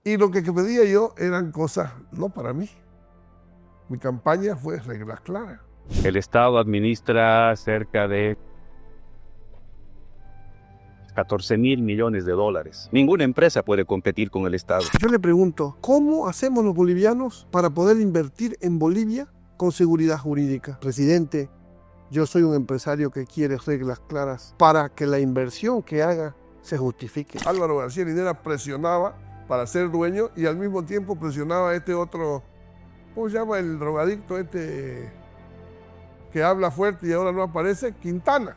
Y lo que pedía yo eran cosas no para mí. Mi campaña fue reglas claras. El Estado administra cerca de 14.000 millones de dólares. Ninguna empresa puede competir con el Estado. Yo le pregunto, ¿cómo hacemos los bolivianos para poder invertir en Bolivia con seguridad jurídica? Presidente, yo soy un empresario que quiere reglas claras para que la inversión que haga se justifique. Álvaro García Linera presionaba para ser dueño y al mismo tiempo presionaba a este otro, ¿cómo se llama el drogadicto este que habla fuerte y ahora no aparece? Quintana.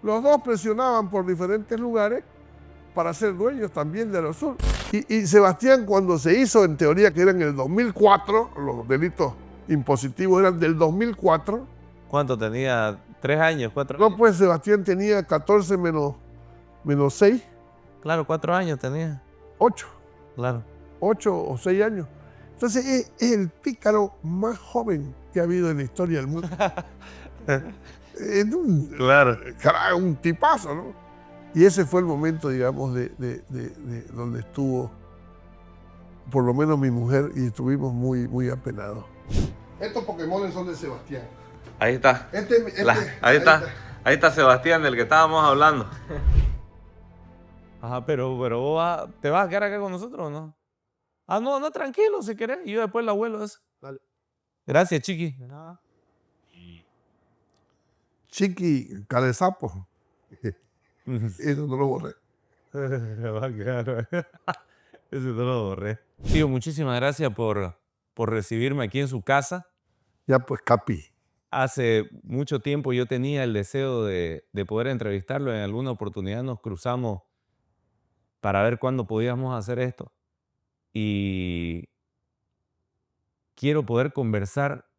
Los dos presionaban por diferentes lugares para ser dueños también de Aerosur. Y Sebastián, cuando se hizo, en teoría que era en el 2004, los delitos impositivos eran del 2004. ¿Cuánto tenía? ¿3 años? ¿4 años? No, pues Sebastián tenía 14 menos 6, Claro, 4 años tenía. 8. Claro. 8 o 6 años. Entonces es el pícaro más joven que ha habido en la historia del mundo. Claro. Carajo, un tipazo, ¿no? Y ese fue el momento, digamos, de donde estuvo, por lo menos mi mujer, y estuvimos muy, muy apenados. Estos Pokémones son de Sebastián. Ahí está. Ahí está. Ahí está Sebastián, del que estábamos hablando. Ajá, pero vos ¿te vas a quedar acá con nosotros o no? Ah, no, tranquilo, si querés. Y yo después la abuelo eso. Dale. Gracias, Chiqui. Chiqui, cara de sapo. Eso no lo borré. Ese no lo borré. Tío, muchísimas gracias por recibirme aquí en su casa. Ya pues, Capi. Hace mucho tiempo yo tenía el deseo de poder entrevistarlo. En alguna oportunidad nos cruzamos para ver cuándo podíamos hacer esto. Y quiero poder conversar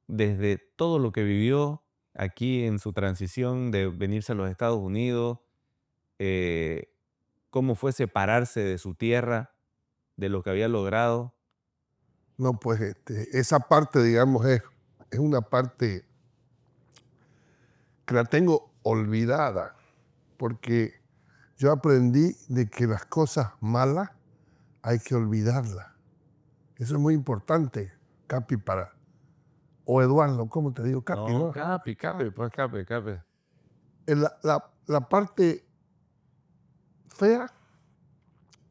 desde todo lo que vivió aquí en su transición de venirse a los Estados Unidos, cómo fue separarse de su tierra, de lo que había logrado. No, pues esa parte, digamos, es una parte que la tengo olvidada, porque yo aprendí de que las cosas malas hay que olvidarlas. Eso es muy importante, Capi, o Eduardo, ¿cómo te digo? Capi, ¿no? Capi, pues Capi. La parte fea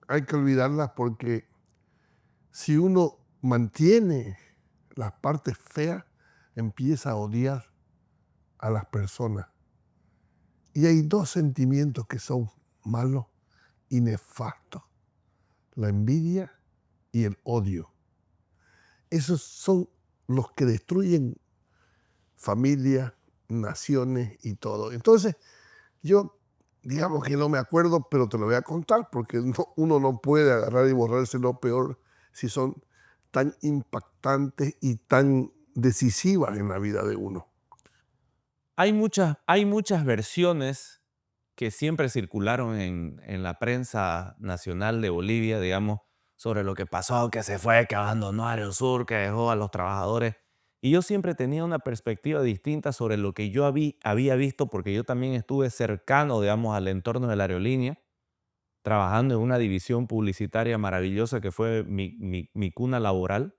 hay que olvidarlas porque si uno mantiene las partes feas, empieza a odiar a las personas. Y hay dos sentimientos que son malos y nefastos: la envidia y el odio. Esos son los que destruyen familias, naciones y todo. Entonces, yo, digamos que no me acuerdo, pero te lo voy a contar porque uno no puede agarrar y borrarse lo peor si son tan impactantes y tan decisivas en la vida de uno. Hay muchas versiones que siempre circularon en la prensa nacional de Bolivia, digamos, sobre lo que pasó, que se fue, que abandonó Aerosur, que dejó a los trabajadores. Y yo siempre tenía una perspectiva distinta sobre lo que yo había visto, porque yo también estuve cercano, digamos, al entorno de la aerolínea, trabajando en una división publicitaria maravillosa que fue mi cuna laboral.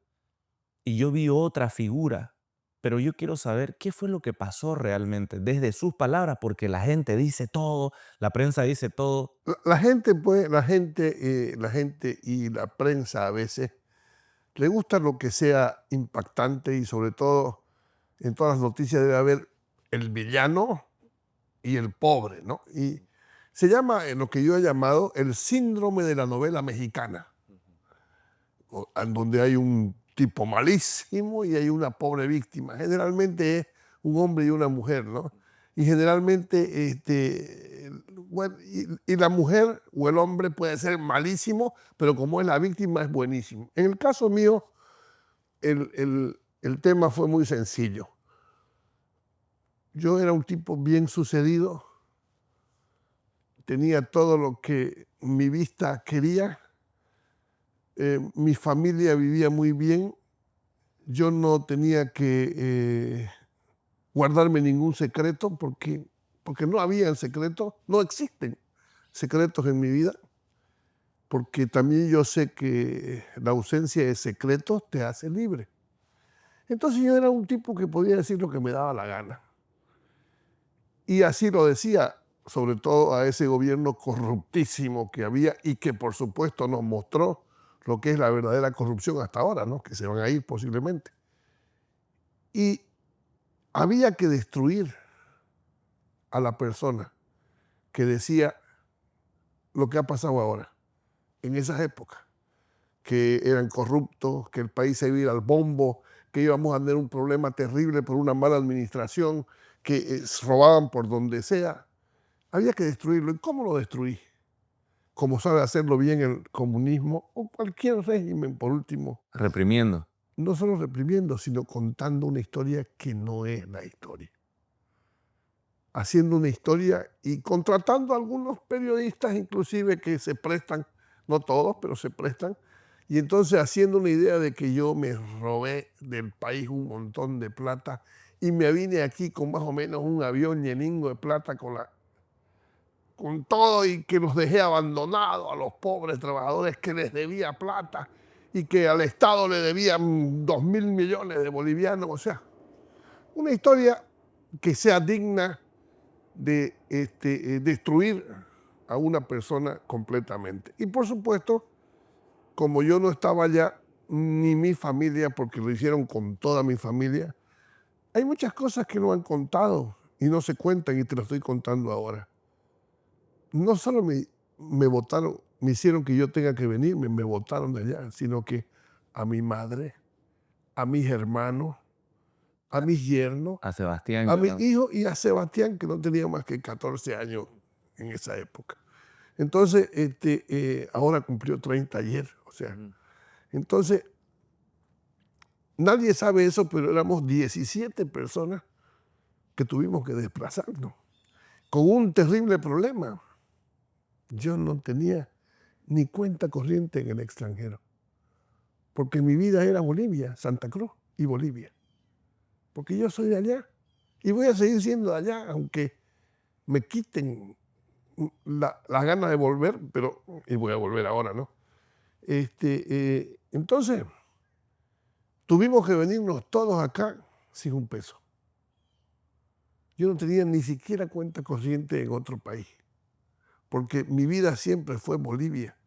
Y yo vi otra figura, pero yo quiero saber qué fue lo que pasó realmente, desde sus palabras, porque la gente dice todo, la prensa dice todo. La gente, pues, la gente y la prensa a veces le gusta lo que sea impactante y sobre todo en todas las noticias debe haber el villano y el pobre, ¿no? Y se llama, en lo que yo he llamado, el síndrome de la novela mexicana, en donde hay un tipo malísimo y hay una pobre víctima. Generalmente es un hombre y una mujer, ¿no? Y generalmente, bueno, y la mujer o el hombre puede ser malísimo, pero como es la víctima es buenísimo. En el caso mío, el tema fue muy sencillo. Yo era un tipo bien sucedido, tenía todo lo que mi vista quería, mi familia vivía muy bien, yo no tenía que guardarme ningún secreto porque no había secretos, no existen secretos en mi vida. porque también yo sé que la ausencia de secretos te hace libre. Entonces yo era un tipo que podía decir lo que me daba la gana. Y así lo decía, sobre todo a ese gobierno corruptísimo que había y que por supuesto nos mostró lo que es la verdadera corrupción hasta ahora, ¿no? Que se van a ir posiblemente. Y había que destruir a la persona que decía lo que ha pasado ahora, en esas épocas, que eran corruptos, que el país se iba a ir al bombo, que íbamos a tener un problema terrible por una mala administración, que robaban por donde sea. Había que destruirlo. ¿Y cómo lo destruí? Como sabe hacerlo bien el comunismo o cualquier régimen, por último. Reprimiendo. No solo reprimiendo, sino contando una historia que no es la historia. Haciendo una historia y contratando a algunos periodistas inclusive que se prestan, no todos, pero se prestan, y entonces haciendo una idea de que yo me robé del país un montón de plata y me vine aquí con más o menos un avión lleningo de plata con todo y que los dejé abandonados a los pobres trabajadores que les debía plata y que al Estado le debían 2.000 millones de bolivianos. O sea, una historia que sea digna de destruir a una persona completamente. Y por supuesto, como yo no estaba allá, ni mi familia, porque lo hicieron con toda mi familia, hay muchas cosas que no han contado y no se cuentan y te lo estoy contando ahora. No solo me votaron, me hicieron que yo tenga que venir, me votaron de allá, sino que a mi madre, a mis hermanos, a mis yernos, A Sebastián. a mi hijo y a Sebastián, que no tenía más que 14 años en esa época. Entonces, ahora cumplió 30 ayer, o sea. Entonces, nadie sabe eso, pero éramos 17 personas que tuvimos que desplazarnos, con un terrible problema. Yo no tenía ni cuenta corriente en el extranjero, porque mi vida era Bolivia, Santa Cruz y Bolivia, porque yo soy de allá y voy a seguir siendo de allá, aunque me quiten la gana de volver, pero y voy a volver ahora, ¿no? Entonces, tuvimos que venirnos todos acá sin un peso. Yo no tenía ni siquiera cuenta corriente en otro país, porque mi vida siempre fue Bolivia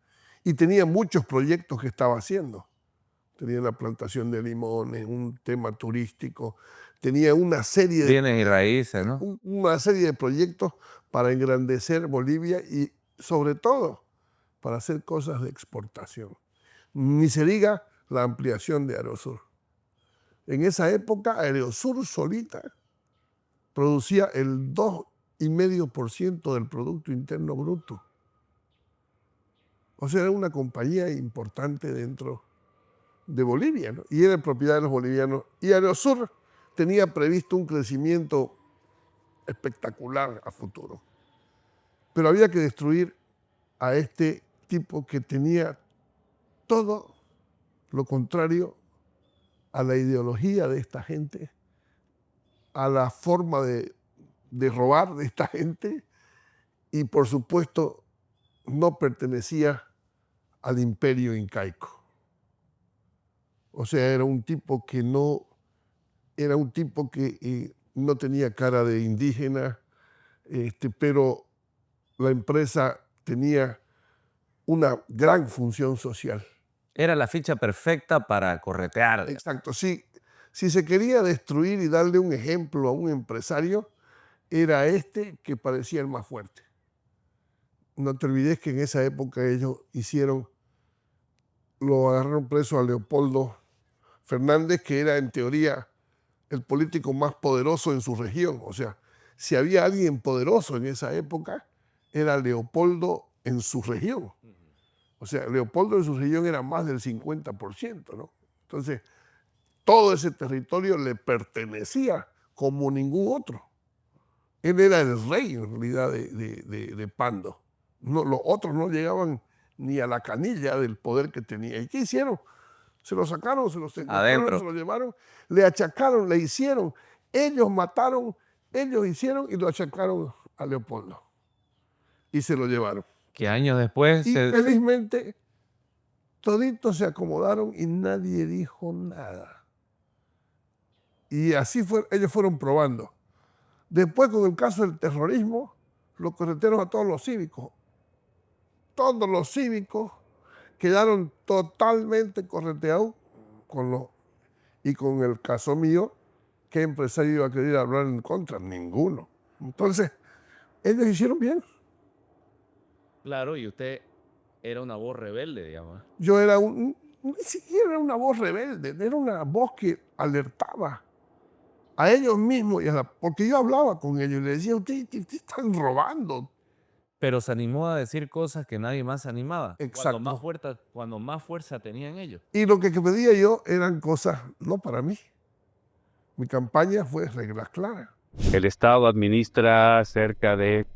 y tenía muchos proyectos que estaba haciendo. Tenía la plantación de limones, un tema turístico, tenía una serie de Bienes y raíces, ¿no? una serie de proyectos para engrandecer Bolivia y sobre todo para hacer cosas de exportación. Ni se diga la ampliación de Aerosur. En esa época Aerosur solita producía el 2,5% del Producto Interno Bruto. O sea, era una compañía importante dentro de Bolivia, ¿no? Y era propiedad de los bolivianos. Y Aerosur tenía previsto un crecimiento espectacular a futuro. Pero había que destruir a este tipo que tenía todo lo contrario a la ideología de esta gente, a la forma de robar de esta gente y por supuesto no pertenecía al imperio incaico. O sea, era un tipo que no tenía cara de indígena, pero la empresa tenía una gran función social. Era la ficha perfecta para corretear. Exacto. Si se quería destruir y darle un ejemplo a un empresario, era este que parecía el más fuerte. No te olvides que en esa época ellos lo agarraron preso a Leopoldo Fernández, que era en teoría el político más poderoso en su región. O sea, si había alguien poderoso en esa época, era Leopoldo en su región. O sea, Leopoldo en su región era más del 50%, ¿no? Entonces, todo ese territorio le pertenecía como ningún otro. Él era el rey, en realidad, de Pando. No, los otros no llegaban ni a la canilla del poder que tenía. ¿Y qué hicieron? Se lo sacaron, se lo secuestraron, Adentro. se lo llevaron, le achacaron, le hicieron. Ellos mataron, ellos hicieron y lo achacaron a Leopoldo. Y se lo llevaron. Que años después Y felizmente toditos se acomodaron y nadie dijo nada. Y así ellos fueron probando. Después, con el caso del terrorismo, lo corretearon a todos los cívicos. Todos los cívicos quedaron totalmente correteados y con el caso mío, ¿qué empresario iba a querer hablar en contra? Ninguno. Entonces, ellos hicieron bien. Claro, y usted era una voz rebelde, digamos. Yo era ni siquiera era una voz rebelde, era una voz que alertaba a ellos mismos, porque yo hablaba con ellos y les decía, ustedes están robando. Pero se animó a decir cosas que nadie más se animaba. Exacto. Cuando más fuerza tenían ellos. Y lo que pedía yo eran cosas no para mí. Mi campaña fue reglas claras. El Estado administra cerca de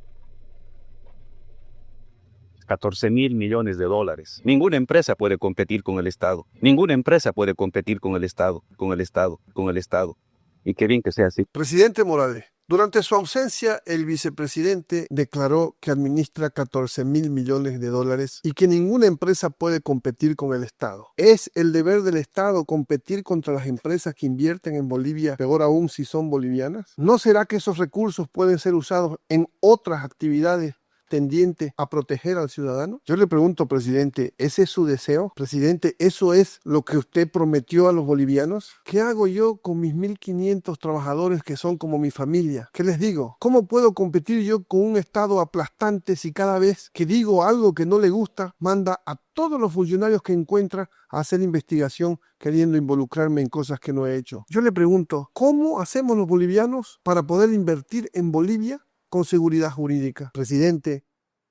14.000 millones de dólares. Ninguna empresa puede competir con el Estado. Ninguna empresa puede competir con el Estado, con el Estado, con el Estado. Y qué bien que sea así. Presidente Morales, durante su ausencia, el vicepresidente declaró que administra 14.000 millones de dólares y que ninguna empresa puede competir con el Estado. ¿Es el deber del Estado competir contra las empresas que invierten en Bolivia, peor aún si son bolivianas? ¿No será que esos recursos pueden ser usados en otras actividades tendiente a proteger al ciudadano? Yo le pregunto, presidente, ¿ese es su deseo? Presidente, ¿eso es lo que usted prometió a los bolivianos? ¿Qué hago yo con mis 1.500 trabajadores que son como mi familia? ¿Qué les digo? ¿Cómo puedo competir yo con un Estado aplastante si cada vez que digo algo que no le gusta, manda a todos los funcionarios que encuentra a hacer investigación queriendo involucrarme en cosas que no he hecho? Yo le pregunto, ¿cómo hacemos los bolivianos para poder invertir en Bolivia con seguridad jurídica? Presidente,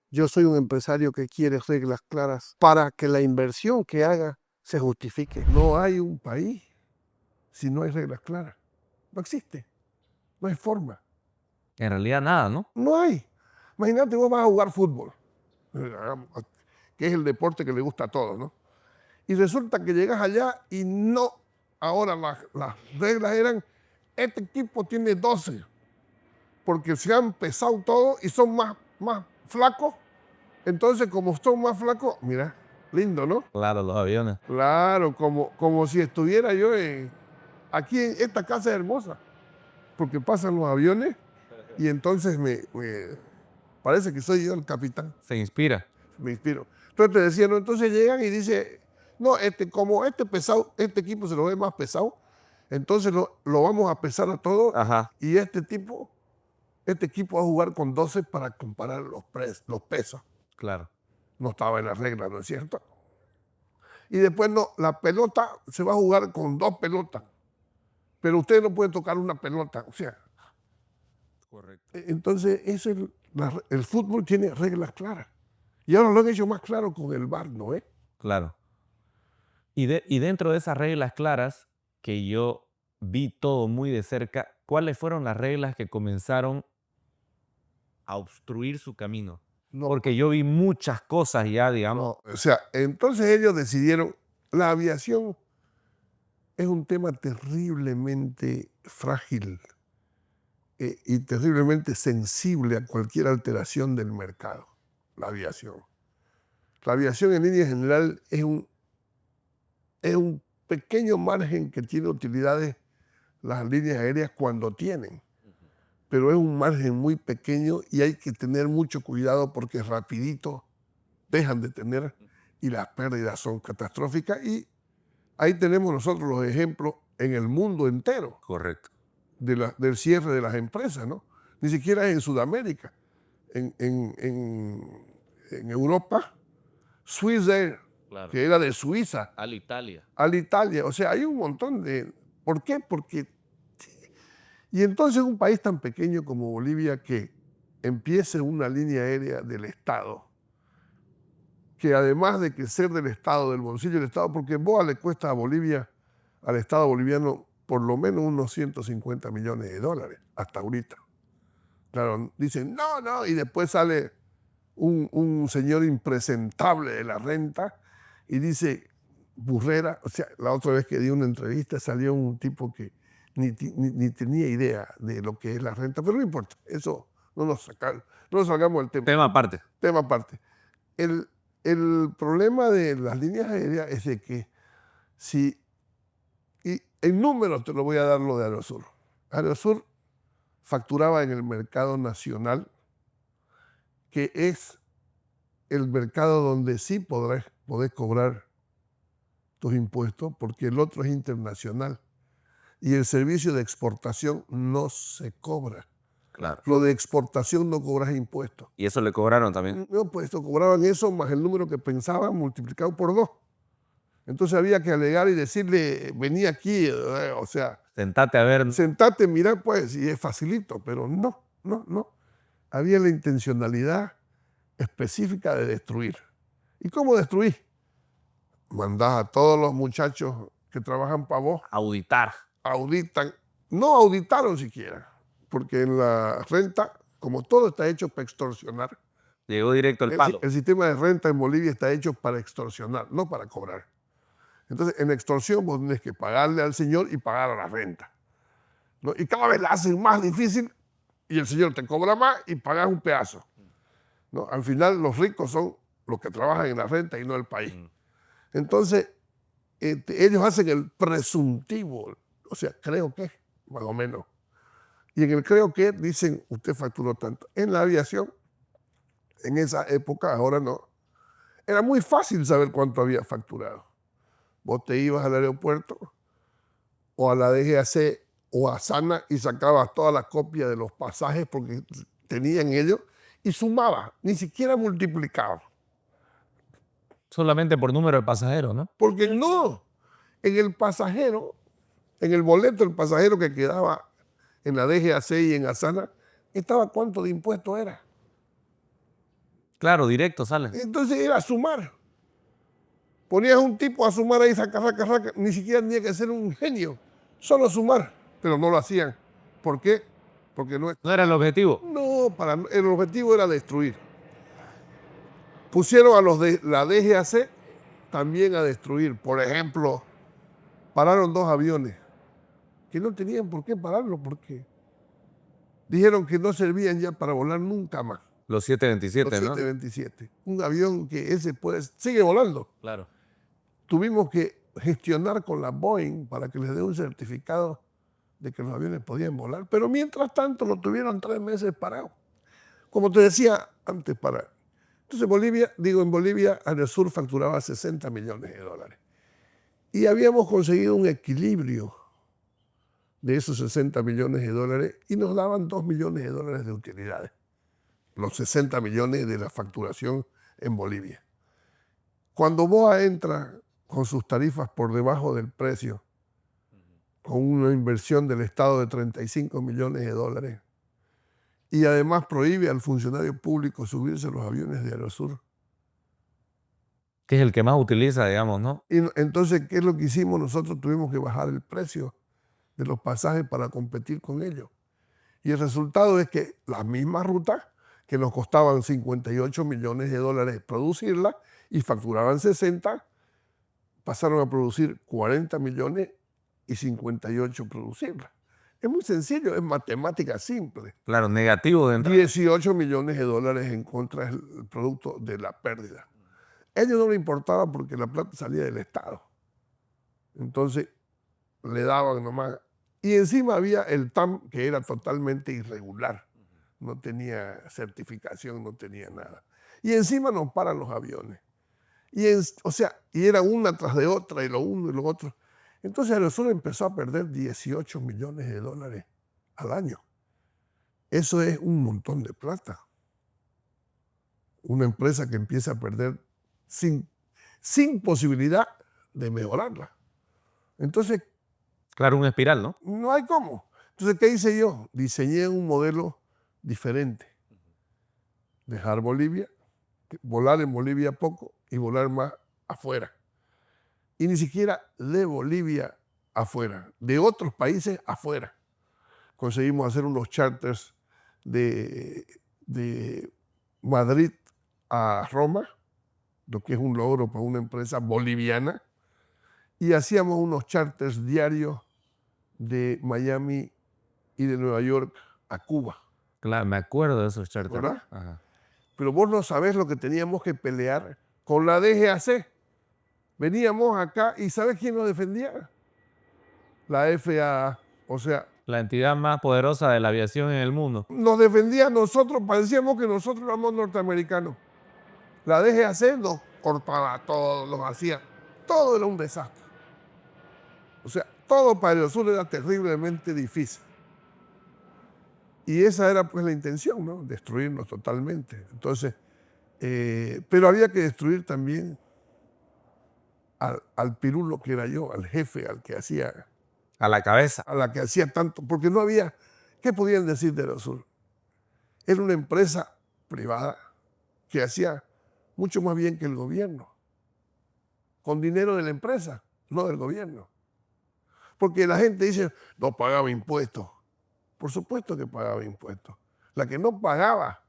yo soy un empresario que quiere reglas claras para que la inversión que haga se justifique. No hay un país si no hay reglas claras. No existe. No hay forma. En realidad nada, ¿no? No hay. Imagínate, vos vas a jugar fútbol, que es el deporte que le gusta a todos, ¿no? Y resulta que llegas allá y no. Ahora las reglas eran, este equipo tiene 12. Porque se han pesado todos y son más flacos. Entonces, como son más flacos, mira, lindo, ¿no? Claro, los aviones. Claro, como si estuviera yo aquí en esta casa hermosa. Porque pasan los aviones y entonces me parece que soy yo el capitán. Se inspira. Me inspiro. Entonces te decía, ¿no? Entonces llegan y dice, no, como pesado, este equipo se lo ve más pesado, entonces lo vamos a pesar a todos. Ajá. Y este equipo va a jugar con 12 para comparar los pesos. Claro. No estaba en la regla, ¿no es cierto? Y después no, la pelota se va a jugar con 2 pelotas. Pero usted no puede tocar una pelota. O sea, Correcto. entonces el fútbol tiene reglas claras. Y ahora lo han hecho más claro con el VAR, ¿no? Claro. Y dentro de esas reglas claras, que yo vi todo muy de cerca, ¿cuáles fueron las reglas que comenzaron a obstruir su camino? No, Porque yo vi muchas cosas ya, digamos. no. O sea, entonces ellos decidieron, la aviación es un tema terriblemente frágil y terriblemente sensible a cualquier alteración del mercado, la aviación. La aviación en línea general es un pequeño margen que tiene utilidades las líneas aéreas cuando tienen, pero es un margen muy pequeño y hay que tener mucho cuidado porque rapidito dejan de tener y las pérdidas son catastróficas y ahí tenemos nosotros los ejemplos en el mundo entero. Correcto. Del cierre de las empresas, ¿no? Ni siquiera en Sudamérica. En Europa, Swissair, Claro. que era de Suiza, Alitalia. Alitalia. O sea, hay un montón de... ¿Por qué? Porque... Y entonces un país tan pequeño como Bolivia que empiece una línea aérea del Estado, que además de que ser del Estado, del bolsillo del Estado, porque BOA le cuesta a Bolivia, al Estado boliviano, por lo menos unos 150 millones de dólares, hasta ahorita. Claro, dicen, no, y después sale un señor impresentable de la renta y dice, Burrera, o sea, la otra vez que di una entrevista salió un tipo que ni tenía idea de lo que es la renta, pero no importa, eso no nos salgamos del tema. Tema aparte. Tema aparte. el problema de las líneas aéreas es de que y en números te lo voy a dar lo de Aerosur. Aerosur facturaba en el mercado nacional, que es el mercado donde sí podés cobrar tus impuestos, porque el otro es internacional. Y el servicio de exportación no se cobra. Claro. Lo de exportación no cobras impuestos. ¿Y eso le cobraron también? No, pues cobraban eso más el número que pensaban multiplicado por 2. Entonces había que alegar y decirle, vení aquí, o sea, Sentate a ver. sentate, mira, pues, y es facilito, pero no. Había la intencionalidad específica de destruir. ¿Y cómo destruir? Mandás a todos los muchachos que trabajan para vos, Auditar. auditan, no auditaron siquiera, porque en la renta, como todo está hecho para extorsionar, Llegó directo el palo. el sistema de renta en Bolivia está hecho para extorsionar, no para cobrar. Entonces, en extorsión vos tenés que pagarle al señor y pagar a la renta, ¿no? Y cada vez la hacen más difícil y el señor te cobra más y pagas un pedazo, ¿no? Al final, los ricos son los que trabajan en la renta y no el país. Entonces, ellos hacen el presuntivo, o sea, creo que, más o menos. Y en el creo que dicen, usted facturó tanto. En la aviación, en esa época, ahora no, era muy fácil saber cuánto había facturado. Vos te ibas al aeropuerto o a la DGAC o a SANA y sacabas todas las copias de los pasajes porque tenían ellos y sumabas, ni siquiera multiplicabas. Solamente por número de pasajeros, ¿no? Porque no, en el pasajero, en el boleto del pasajero que quedaba en la DGAC y en Asana, estaba cuánto de impuesto era. Claro, directo salen. Entonces era sumar. Ponías un tipo a sumar ahí, saca, ni siquiera tenía que ser un genio, solo sumar, pero no lo hacían. ¿Por qué? Porque no era el objetivo. No, el objetivo era destruir. Pusieron a los de la DGAC también a destruir. Por ejemplo, pararon 2 aviones que no tenían por qué pararlo porque dijeron que no servían ya para volar nunca más. Los 727, Los ¿no? 727. Un avión que sigue volando. Claro. Tuvimos que gestionar con la Boeing para que les dé un certificado de que los aviones podían volar, pero mientras tanto lo tuvieron 3 meses parado. Como te decía antes, Entonces en Bolivia, Aerosur facturaba 60 millones de dólares. Y habíamos conseguido un equilibrio de esos 60 millones de dólares y nos daban 2 millones de dólares de utilidades. Los 60 millones de la facturación en Bolivia. Cuando BOA entra con sus tarifas por debajo del precio, con una inversión del Estado de 35 millones de dólares, y además prohíbe al funcionario público subirse a los aviones de Aerosur. Que es el que más utiliza, digamos, ¿no? Y entonces, ¿qué es lo que hicimos? Nosotros tuvimos que bajar el precio de los pasajes para competir con ellos. Y el resultado es que las mismas rutas que nos costaban 58 millones de dólares producirlas y facturaban 60, pasaron a producir 40 millones y 58 producirlas. Es muy sencillo, es matemática simple. Claro, negativo de entrada. 18 millones de dólares en contra del producto de la pérdida. A ellos no le importaba porque la plata salía del Estado. Entonces le daban nomás. Y encima había el TAM que era totalmente irregular. No tenía certificación, no tenía nada. Y encima nos paran los aviones. Y era una tras de otra y lo uno y lo otro. Entonces Aerosur empezó a perder 18 millones de dólares al año. Eso es un montón de plata. Una empresa que empieza a perder sin posibilidad de mejorarla. Entonces, claro, una espiral, ¿no? No hay cómo. Entonces, ¿qué hice yo? Diseñé un modelo diferente. Dejar Bolivia, volar en Bolivia poco y volar más afuera. Y ni siquiera de Bolivia afuera, de otros países afuera. Conseguimos hacer unos charters de Madrid a Roma, lo que es un logro para una empresa boliviana, y hacíamos unos charters diarios de Miami y de Nueva York a Cuba. Claro, me acuerdo de esos charters. ¿Verdad? Ajá. pero vos no sabés lo que teníamos que pelear con la DGAC. Veníamos acá y ¿sabés quién nos defendía? La FAA. O sea, La entidad más poderosa de la aviación en el mundo. nos defendía a nosotros, parecíamos que nosotros éramos norteamericanos. La DGAC nos cortaba todo, nos hacía, todo era un desastre. O sea, todo para Aerosur era terriblemente difícil. Y esa era pues la intención, ¿no? Destruirnos totalmente. Entonces, pero había que destruir también al pirulo que era yo, al jefe, al que hacía, A la cabeza. a la que hacía tanto, porque no había, ¿qué podían decir de Aerosur? Era una empresa privada que hacía mucho más bien que el gobierno, con dinero de la empresa, no del gobierno. Porque la gente dice, no pagaba impuestos. Por supuesto que pagaba impuestos. La que no pagaba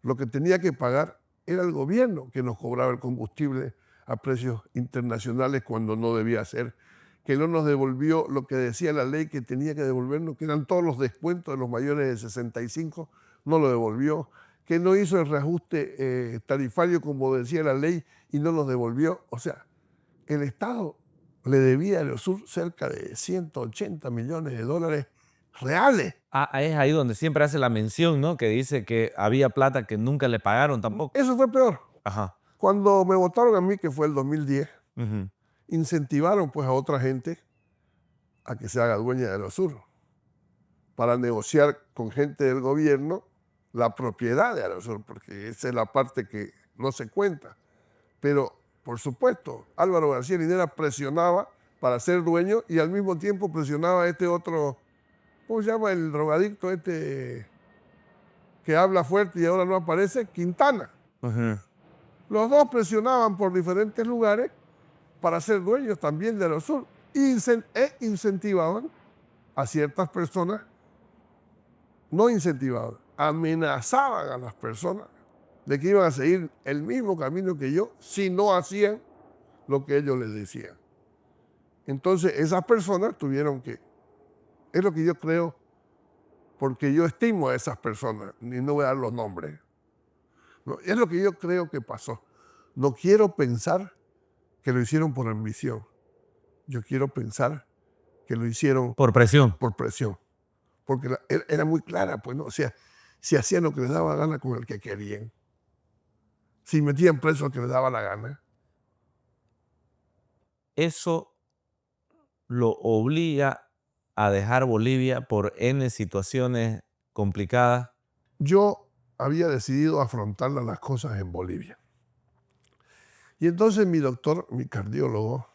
lo que tenía que pagar era el gobierno, que nos cobraba el combustible a precios internacionales cuando no debía ser, que no nos devolvió lo que decía la ley que tenía que devolvernos, que eran todos los descuentos de los mayores de 65, no lo devolvió, que no hizo el reajuste tarifario como decía la ley y no los devolvió. O sea, el Estado le debía a Aerosur cerca de 180 millones de dólares reales. Es ahí donde siempre hace la mención, ¿no? Que dice que había plata que nunca le pagaron tampoco. Eso fue peor. Ajá. Cuando me votaron a mí, que fue el 2010, Ujú. incentivaron pues a otra gente a que se haga dueña de Aerosur para negociar con gente del gobierno la propiedad de Aerosur, porque esa es la parte que no se cuenta. Pero, por supuesto, Álvaro García Linera presionaba para ser dueño y al mismo tiempo presionaba a este otro, ¿cómo se llama? El drogadicto este que habla fuerte y ahora no aparece, Quintana. Ujú. Los dos presionaban por diferentes lugares para ser dueños también de Aerosur e incentivaban a ciertas personas, no incentivaban, amenazaban a las personas de que iban a seguir el mismo camino que yo si no hacían lo que ellos les decían. Entonces esas personas tuvieron que, es lo que yo creo, porque yo estimo a esas personas, y no voy a dar los nombres, no, es lo que yo creo que pasó. No quiero pensar que lo hicieron por ambición, yo quiero pensar que lo hicieron Por presión. por presión, porque era muy clara, pues, ¿no? O sea, si hacían lo que les daba gana con el que querían, si metían preso al que les daba la gana. Eso lo obliga a dejar Bolivia por N situaciones complicadas. Yo había decidido afrontar las cosas en Bolivia. Y entonces mi doctor, mi cardiólogo,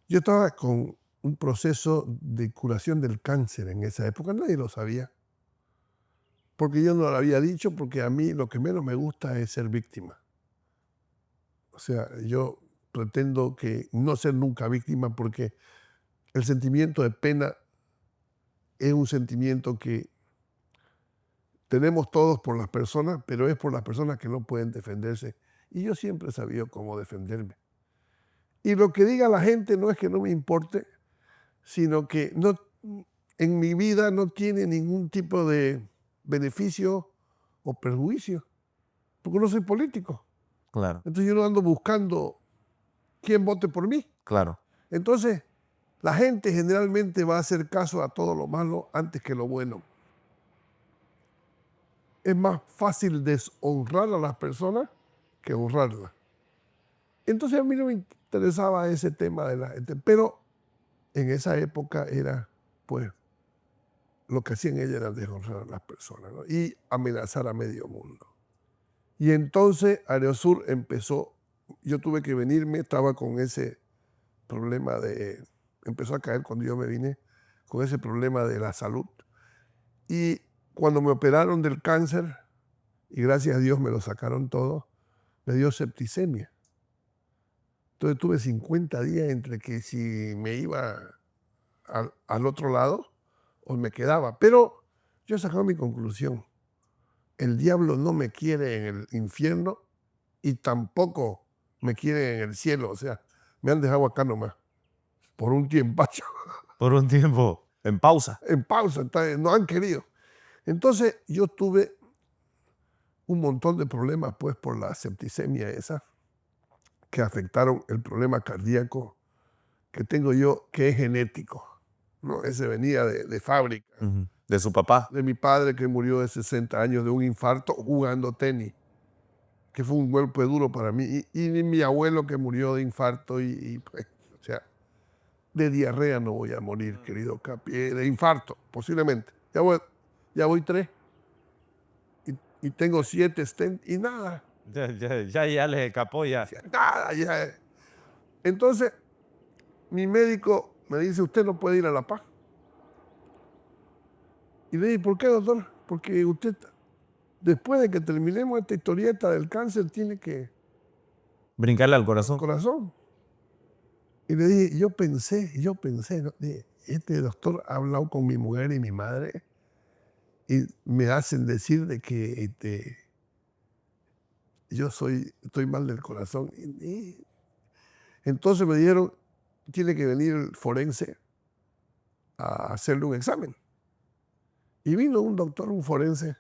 yo estaba con un proceso de curación del cáncer en esa época, nadie lo sabía, porque yo no lo había dicho, porque a mí lo que menos me gusta es ser víctima. O sea, yo pretendo que no ser nunca víctima porque el sentimiento de pena es un sentimiento que tenemos todos por las personas, pero es por las personas que no pueden defenderse. Y yo siempre he sabido cómo defenderme. Y lo que diga la gente no es que no me importe, sino que no, en mi vida no tiene ningún tipo de beneficio o perjuicio, porque no soy político. Claro, Entonces yo no ando buscando quién vote por mí. claro. Entonces la gente generalmente va a hacer caso a todo lo malo antes que lo bueno. Es más fácil deshonrar a las personas que honrarlas. Entonces a mí no me interesaba ese tema de la gente, pero en esa época era, pues, lo que hacían ellas era deshonrar a las personas, ¿no? Y amenazar a medio mundo. Y entonces Aerosur empezó, yo tuve que venirme, estaba con ese problema empezó a caer cuando yo me vine, con ese problema de la salud. Y cuando me operaron del cáncer, y gracias a Dios me lo sacaron todo, me dio septicemia. Entonces tuve 50 días entre que si me iba al otro lado o me quedaba. Pero yo he sacado mi conclusión. El diablo no me quiere en el infierno y tampoco me quiere en el cielo. O sea, me han dejado acá nomás, por un tiempacho, Por un tiempo, en pausa. en pausa, no han querido. Entonces yo tuve un montón de problemas pues por la septicemia esa, que afectaron el problema cardíaco que tengo yo, que es genético, ¿no? Ese venía de fábrica, De su papá. de mi padre que murió de 60 años de un infarto jugando tenis, que fue un golpe duro para mí, y de mi abuelo que murió de infarto pues, o sea, de diarrea no voy a morir, querido Capi, de infarto, posiblemente. Ya voy 3 y tengo 7 stents y nada. Ya les escapó ya. Nada, ya. Entonces, mi médico me dice, usted no puede ir a La Paz. Y le dije, ¿por qué, doctor? Porque usted, después de que terminemos esta historieta del cáncer, tiene que Brincarle al al corazón. corazón. Y le dije, yo pensé, ¿no? Dije, este doctor ha hablado con mi mujer y mi madre y me hacen decir de que yo estoy mal del corazón. Entonces me dijeron, tiene que venir el forense a hacerle un examen. Y vino un doctor, un forense,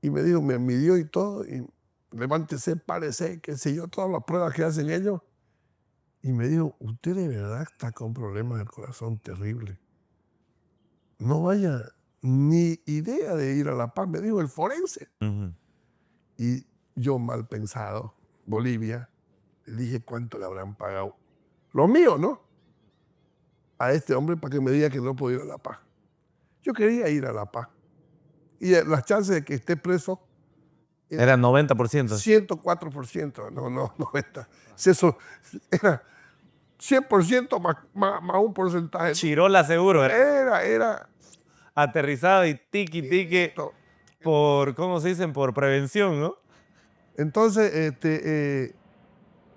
y me dijo, me midió y todo, y levántese, párese, qué sé yo, todas las pruebas que hacen ellos. Y me dijo, usted de verdad está con problemas del corazón terribles. No vaya ni idea de ir a La Paz, me dijo el forense. Y yo, mal pensado, Bolivia, le dije cuánto le habrán pagado. Lo mío, ¿no? A este hombre para que me diga que no puedo ir a La Paz. Yo quería ir a La Paz. Y las chances de que esté preso Era 90%. 104%, no 90. Eso era 100% más un porcentaje. Chirola seguro. Era Aterrizado y tiqui esto. por, ¿cómo se dicen? Por prevención, ¿no? Entonces,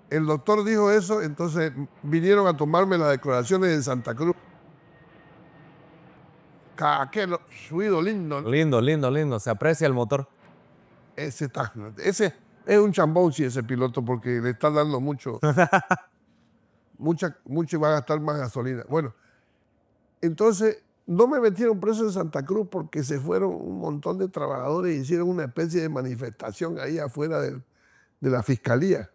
el doctor dijo eso, entonces vinieron a tomarme las declaraciones en Santa Cruz. Qué subido lindo, ¿no? Lindo. Se aprecia el motor. Ese es un chambón, sí, ese piloto, porque le está dando mucho y va a gastar más gasolina. Bueno, entonces no me metieron preso en Santa Cruz porque se fueron un montón de trabajadores y hicieron una especie de manifestación ahí afuera de la fiscalía.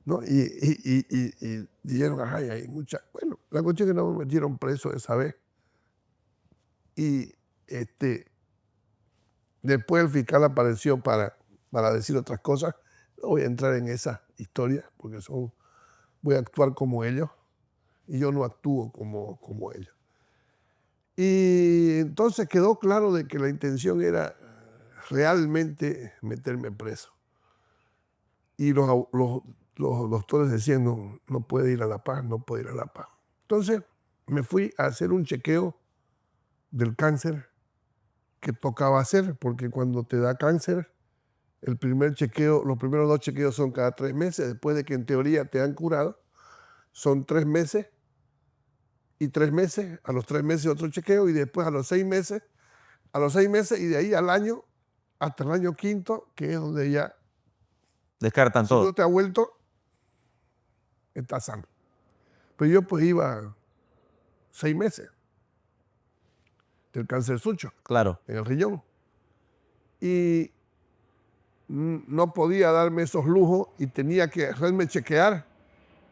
¿No? Y dijeron, ay, hay mucha. Bueno, la cuestión es que no me metieron preso esa vez. Y después el fiscal apareció para decir otras cosas. No voy a entrar en esa historia porque voy a actuar como ellos y yo no actúo como ellos. Y entonces quedó claro de que la intención era realmente meterme preso. Y los doctores decían, no puede ir a La Paz, no puede ir a La Paz. Entonces me fui a hacer un chequeo del cáncer que tocaba hacer, porque cuando te da cáncer, los primeros 2 chequeos son cada 3 meses, después de que en teoría te han curado, son 3 meses y 3 meses, a los 3 meses otro chequeo y después a los 6 meses y de ahí al año, hasta el año 5º, que es donde ya, Descartan si todo. no te ha vuelto, estás sano. Pero yo pues iba 6 meses del cáncer sucho, Claro. en el riñón. Y no podía darme esos lujos y tenía que hacerme chequear.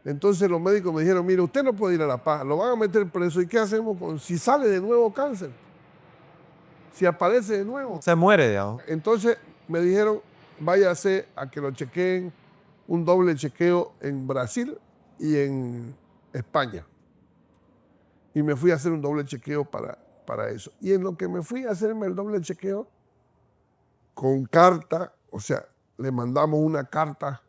Entonces los médicos me dijeron, mire, usted no puede ir a La Paz, lo van a meter preso. ¿Y qué hacemos si sale de nuevo cáncer? Si aparece de nuevo. Se muere, digamos. Entonces me dijeron, váyase a que lo chequeen, un doble chequeo en Brasil y en España. Y me fui a hacer un doble chequeo para eso. Y en lo que me fui a hacerme el doble chequeo, con carta, o sea, le mandamos una carta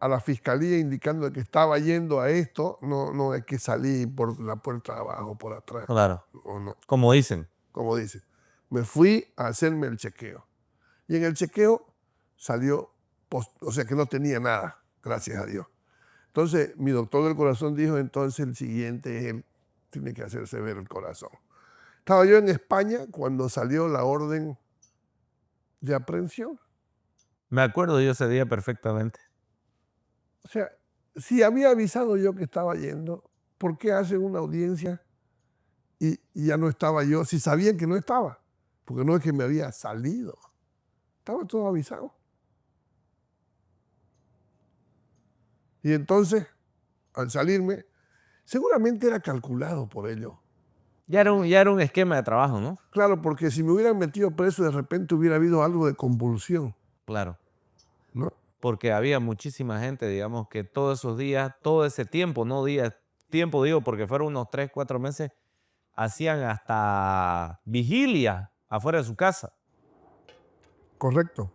a la fiscalía indicando que estaba yendo a esto, no es que salí por la puerta de abajo, por atrás. Claro. No, Como dicen. como dice. Me fui a hacerme el chequeo. Y en el chequeo salió, o sea que no tenía nada, gracias a Dios. Entonces, mi doctor del corazón dijo, entonces el siguiente, él tiene que hacerse ver el corazón. Estaba yo en España cuando salió la orden de aprehensión. Me acuerdo yo ese día perfectamente. O sea, si había avisado yo que estaba yendo, ¿por qué hacen una audiencia y ya no estaba yo? Si sabían que no estaba, porque no es que me había salido. estaba todo avisado. Y entonces, al salirme, seguramente era calculado por ellos. Ya era un esquema de trabajo, ¿no? Claro, porque si me hubieran metido preso, de repente hubiera habido algo de convulsión, Claro. ¿no? Porque había muchísima gente, digamos, que todos esos días, todo ese tiempo, no días, tiempo digo, porque fueron unos 3, 4 meses, hacían hasta vigilia afuera de su casa. Correcto.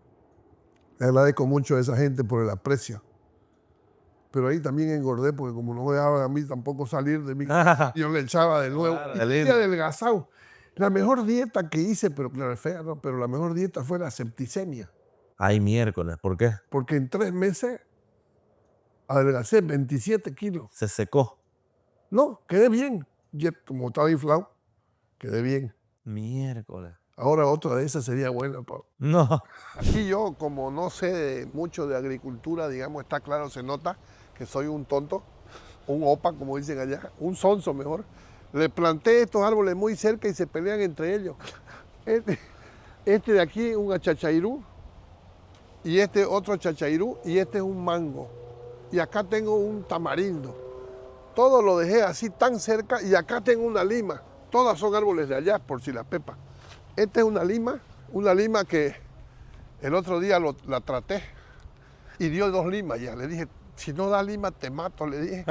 Le agradezco mucho a esa gente por el aprecio. Pero ahí también engordé, porque como no me dejaban a mí tampoco salir de mí, yo le echaba de nuevo. Claro, Y de fui lindo. adelgazado. La mejor dieta que hice, pero claro, es fea, ¿no? Pero la mejor dieta fue la septicemia. Ay, miércoles, ¿por qué? Porque en 3 meses adelgacé 27 kilos. Se secó. No, quedé bien. Y como estaba inflado, quedé bien. Miércoles. Ahora otra de esas sería buena, Pablo. No. Aquí yo, como no sé mucho de agricultura, digamos, está claro, se nota que soy un tonto, un opa, como dicen allá, un sonso mejor. Le planté estos árboles muy cerca y se pelean entre ellos. Este de aquí, un achachairú, y este otro achachairú, y este es un mango. Y acá tengo un tamarindo. Todo lo dejé así tan cerca, y acá tengo una lima. Todas son árboles de allá, por si la pepa. Esta es una lima que el otro día la traté y dio 2 limas ya. Le dije, si no da lima te mato, le dije.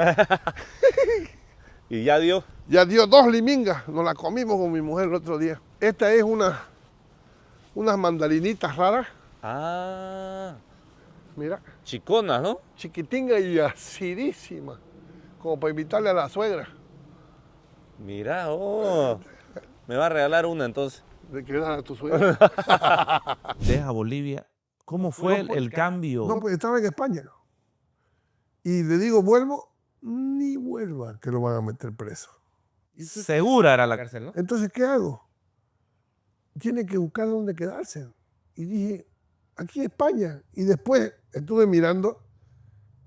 ¿Y ya dio? Ya dio 2 limingas, nos la comimos con mi mujer el otro día. Esta es unas mandarinitas raras, Ah, mira, chiconas, ¿no? chiquitinga y acidísima, como para invitarle a la suegra. Mira, oh. Me va a regalar una entonces. ¿De qué era tu suegra? Deja Bolivia. ¿Cómo fue el cambio? No, pues estaba en España. Y le digo, vuelvo, ni vuelva, que lo van a meter preso. Segura era la cárcel, ¿no? Entonces, ¿qué hago? Tiene que buscar dónde quedarse. Y dije, aquí España. Y después estuve mirando,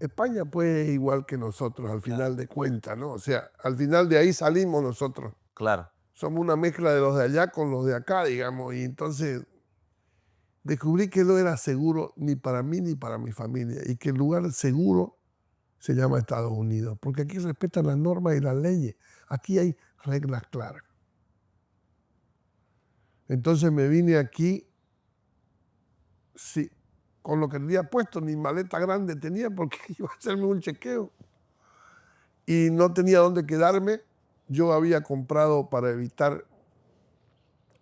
España pues es igual que nosotros al final de cuentas, ¿no? O sea, al final de ahí salimos nosotros. Claro. Somos una mezcla de los de allá con los de acá, digamos. Y entonces descubrí que no era seguro ni para mí ni para mi familia. Y que el lugar seguro se llama Estados Unidos. Porque aquí respetan las normas y las leyes. Aquí hay reglas claras. Entonces me vine aquí, sí, con lo que tenía puesto, ni maleta grande tenía porque iba a hacerme un chequeo. Y no tenía dónde quedarme. Yo había comprado, para evitar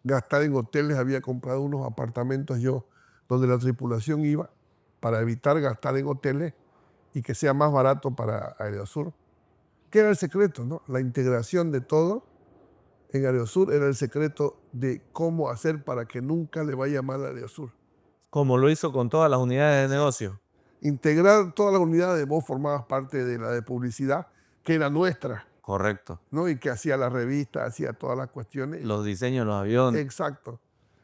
gastar en hoteles, había comprado unos apartamentos yo donde la tripulación iba, para evitar gastar en hoteles y que sea más barato para Aerosur. ¿Qué era el secreto, no? La integración de todo en Aerosur era el secreto de cómo hacer para que nunca le vaya mal a Aerosur. Como lo hizo con todas las unidades de negocio. Integrar todas las unidades, vos formabas parte de la de publicidad, que era nuestra, Correcto. ¿no? Y que hacía la revista, hacía todas las cuestiones. Los diseños de los aviones. Exacto.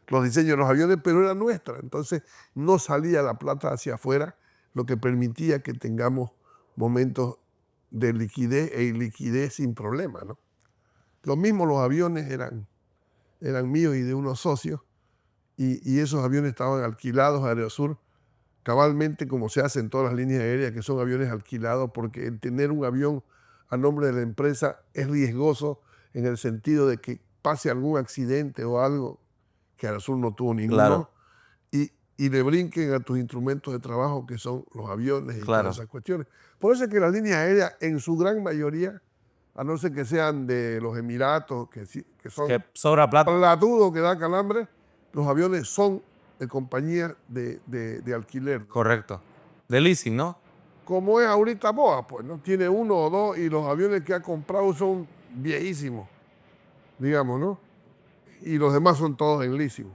Los diseños de los aviones, pero era nuestra. Entonces no salía la plata hacia afuera, lo que permitía que tengamos momentos de liquidez e iliquidez sin problema, ¿no? Lo mismo los aviones eran míos y de unos socios, y esos aviones estaban alquilados a Aerosur, cabalmente como se hace en todas las líneas aéreas, que son aviones alquilados, porque el tener un avión a nombre de la empresa es riesgoso en el sentido de que pase algún accidente o algo, que Aerosur no tuvo ninguno, Claro. y le brinquen a tus instrumentos de trabajo, que son los aviones y Claro. todas esas cuestiones. Por eso es que las líneas aéreas, en su gran mayoría, a no ser que sean de los Emiratos, que son Que sobra plata. platudo que da calambre, los aviones son de compañías de alquiler. Correcto. De leasing, ¿no? Como es ahorita Boa, pues, ¿no? Tiene 1 o 2 y los aviones que ha comprado son viejísimos, digamos, ¿no? Y los demás son todos en leasing.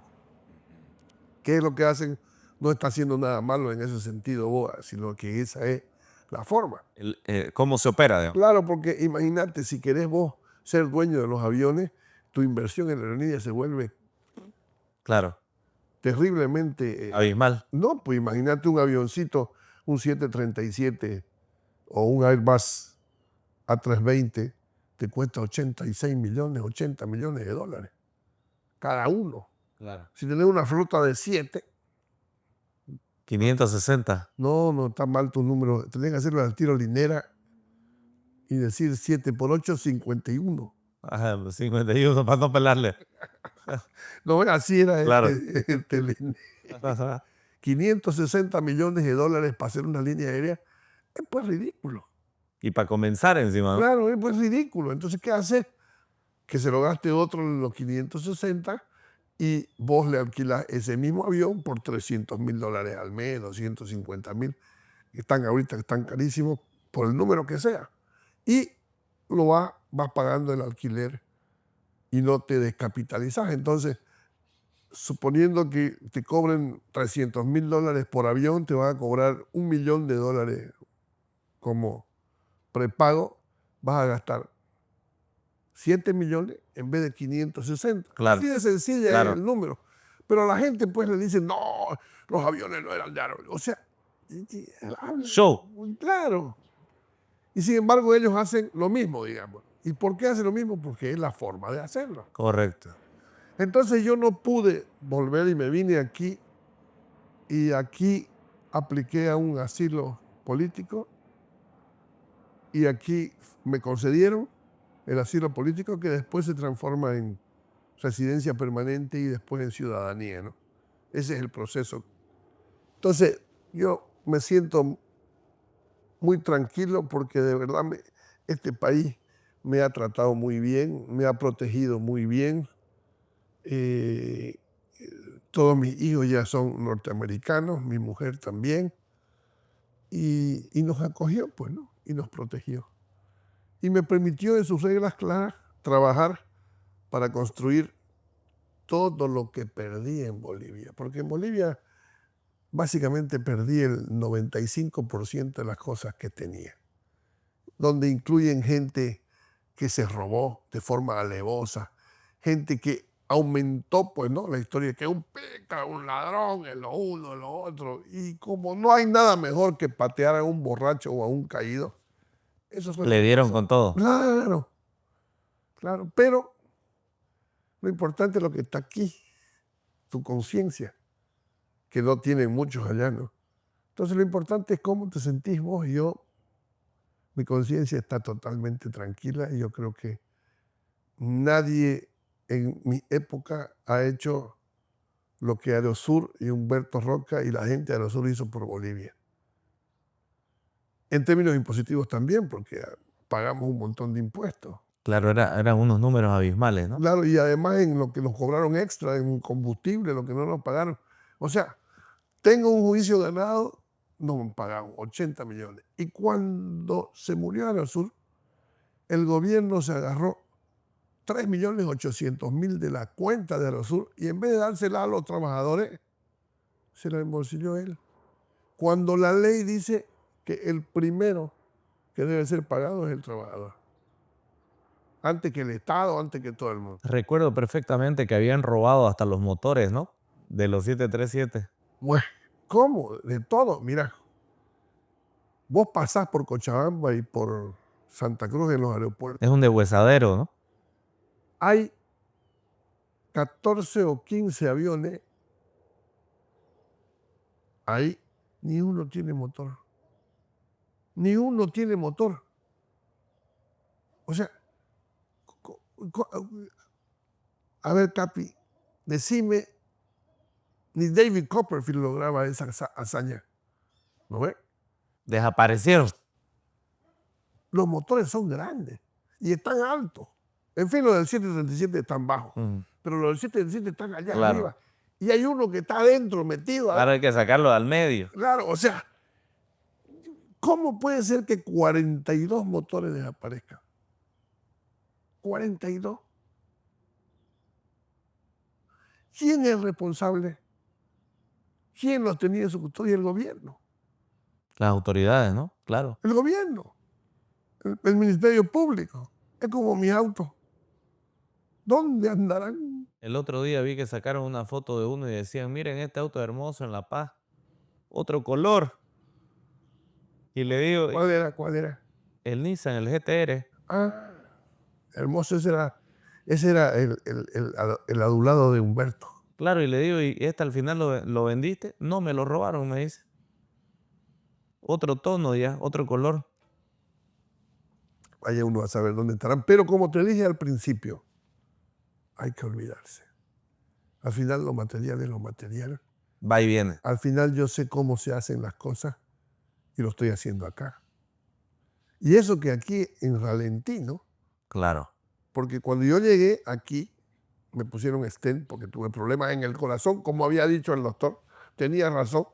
¿Qué es lo que hacen? No está haciendo nada malo en ese sentido Boa, sino que esa es la forma. ¿Cómo se opera, digamos? Claro, porque imagínate, si querés vos ser dueño de los aviones, tu inversión en la aerolínea se vuelve Claro. terriblemente... Abismal. No, pues imagínate un avioncito, un 737 o un Airbus A320, te cuesta 86 millones, 80 millones de dólares cada uno. Claro. Si tenés una flota de 7, 560. No, no, está mal tu número. Tenés que hacerlo al tiro linera y decir 7 por 8, 51. Ajá, 51 para no pelarle. No, así era Claro. el Telené. 560 millones de dólares para hacer una línea aérea es pues ridículo. Y para comenzar encima, ¿no? Claro, es pues ridículo. Entonces, ¿qué hace? Que se lo gaste otro en los 560 y vos le alquilás ese mismo avión por $300,000 al mes, 250,000, que están ahorita, que están carísimos, por el número que sea. Y lo vas pagando el alquiler y no te descapitalizas. Entonces, suponiendo que te cobren $300,000 por avión, te van a cobrar $1,000,000 como prepago, vas a gastar 7 millones en vez de 560. Claro, Así de sencilla claro. es el número. Pero a la gente pues le dicen, no, los aviones no eran de Aerobús. O sea, Show. claro. Y sin embargo ellos hacen lo mismo, digamos. ¿Y por qué hacen lo mismo? Porque es la forma de hacerlo. Correcto. Entonces yo no pude volver y me vine aquí y aquí apliqué a un asilo político y aquí me concedieron el asilo político que después se transforma en residencia permanente y después en ciudadanía, ¿no? Ese es el proceso. Entonces yo me siento muy tranquilo porque de verdad este país me ha tratado muy bien, me ha protegido muy bien. Todos mis hijos ya son norteamericanos, mi mujer también, y nos acogió, pues, ¿no? Y nos protegió. Y me permitió, en sus reglas claras, trabajar para construir todo lo que perdí en Bolivia. Porque en Bolivia básicamente perdí el 95% de las cosas que tenía, donde incluyen gente que se robó de forma alevosa, gente que aumentó, pues, ¿no? La historia que un pica, un ladrón, es lo uno, es lo otro. Y como no hay nada mejor que patear a un borracho o a un caído, eso fue Le lo que dieron pasó. con todo. Claro, claro. Pero lo importante es lo que está aquí, tu conciencia, que no tienen muchos allá, ¿no? Entonces lo importante es cómo te sentís vos. Y mi conciencia está totalmente tranquila y yo creo que nadie en mi época ha hecho lo que Aerosur y Humberto Roca y la gente de Aerosur hizo por Bolivia. En términos impositivos también, porque pagamos un montón de impuestos. Claro, eran unos números abismales, ¿no? Claro, y además en lo que nos cobraron extra, en combustible, lo que no nos pagaron. O sea, tengo un juicio ganado, no me pagaron 80 millones. Y cuando se murió Aerosur, el gobierno se agarró 3.800.000 de la cuenta de Aerosur y en vez de dársela a los trabajadores, se la embolsilló él. Cuando la ley dice que el primero que debe ser pagado es el trabajador. Antes que el Estado, antes que todo el mundo. Recuerdo perfectamente que habían robado hasta los motores, ¿no? De los 737. Bueno, ¿cómo? De todo. Mira, vos pasás por Cochabamba y por Santa Cruz en los aeropuertos. Es un deshuesadero, ¿no? Hay 14 o 15 aviones. Ahí ni uno tiene motor. Ni uno tiene motor. O sea, a ver, Capi, decime, ni David Copperfield lograba esa hazaña. ¿No ves? Desaparecieron. Los motores son grandes y están altos. En fin, los del 737 están bajos, pero los del 737 están allá arriba. Y hay uno que está adentro, metido. Ahora hay que sacarlo al medio. Claro, o sea, ¿cómo puede ser que 42 motores desaparezcan? 42. ¿Quién es responsable? ¿Quién los tenía en su custodia? El gobierno. Las autoridades, ¿no? Claro. El gobierno. El Ministerio Público. Es como mi auto. ¿Dónde andarán? El otro día vi que sacaron una foto de uno y decían, miren este auto hermoso en La Paz. Otro color. Y le digo, ¿Cuál era? ¿Cuál era? el Nissan, el GTR. Ah, hermoso. Ese era el adulado de Humberto. Claro, y le digo, ¿y este al final lo vendiste? No, me lo robaron, me dice. Otro tono ya, otro color. Vaya uno a saber dónde estarán. Pero como te dije al principio, hay que olvidarse. Al final lo material es lo material. Va y viene. Al final yo sé cómo se hacen las cosas y lo estoy haciendo acá. Y eso que aquí en Ralentino, Claro. porque cuando yo llegué aquí, me pusieron stent porque tuve problemas en el corazón, como había dicho el doctor, tenía razón.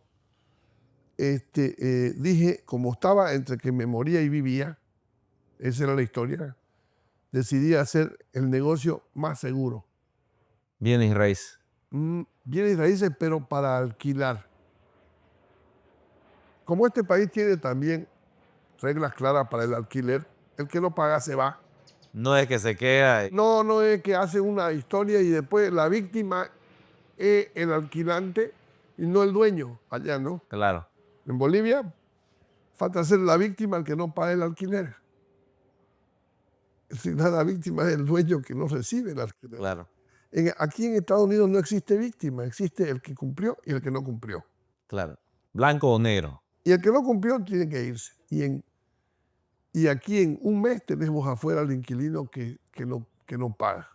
Dije, como estaba entre que me moría y vivía, esa era la historia, decidí hacer el negocio más seguro. Bienes y raíces. Bienes raíces, pero para alquilar. Como este país tiene también reglas claras para el alquiler, el que no paga se va. No es que se queda. No es que hace una historia y después la víctima es el alquilante y no el dueño, allá, ¿no? Claro. En Bolivia falta ser la víctima el que no paga el alquiler. Si no, la víctima es el dueño que no recibe el alquiler. Claro. Aquí en Estados Unidos no existe víctima, existe el que cumplió y el que no cumplió. Claro. Blanco o negro. Y el que no cumplió tiene que irse. Y aquí en un mes tenemos afuera al inquilino que no paga.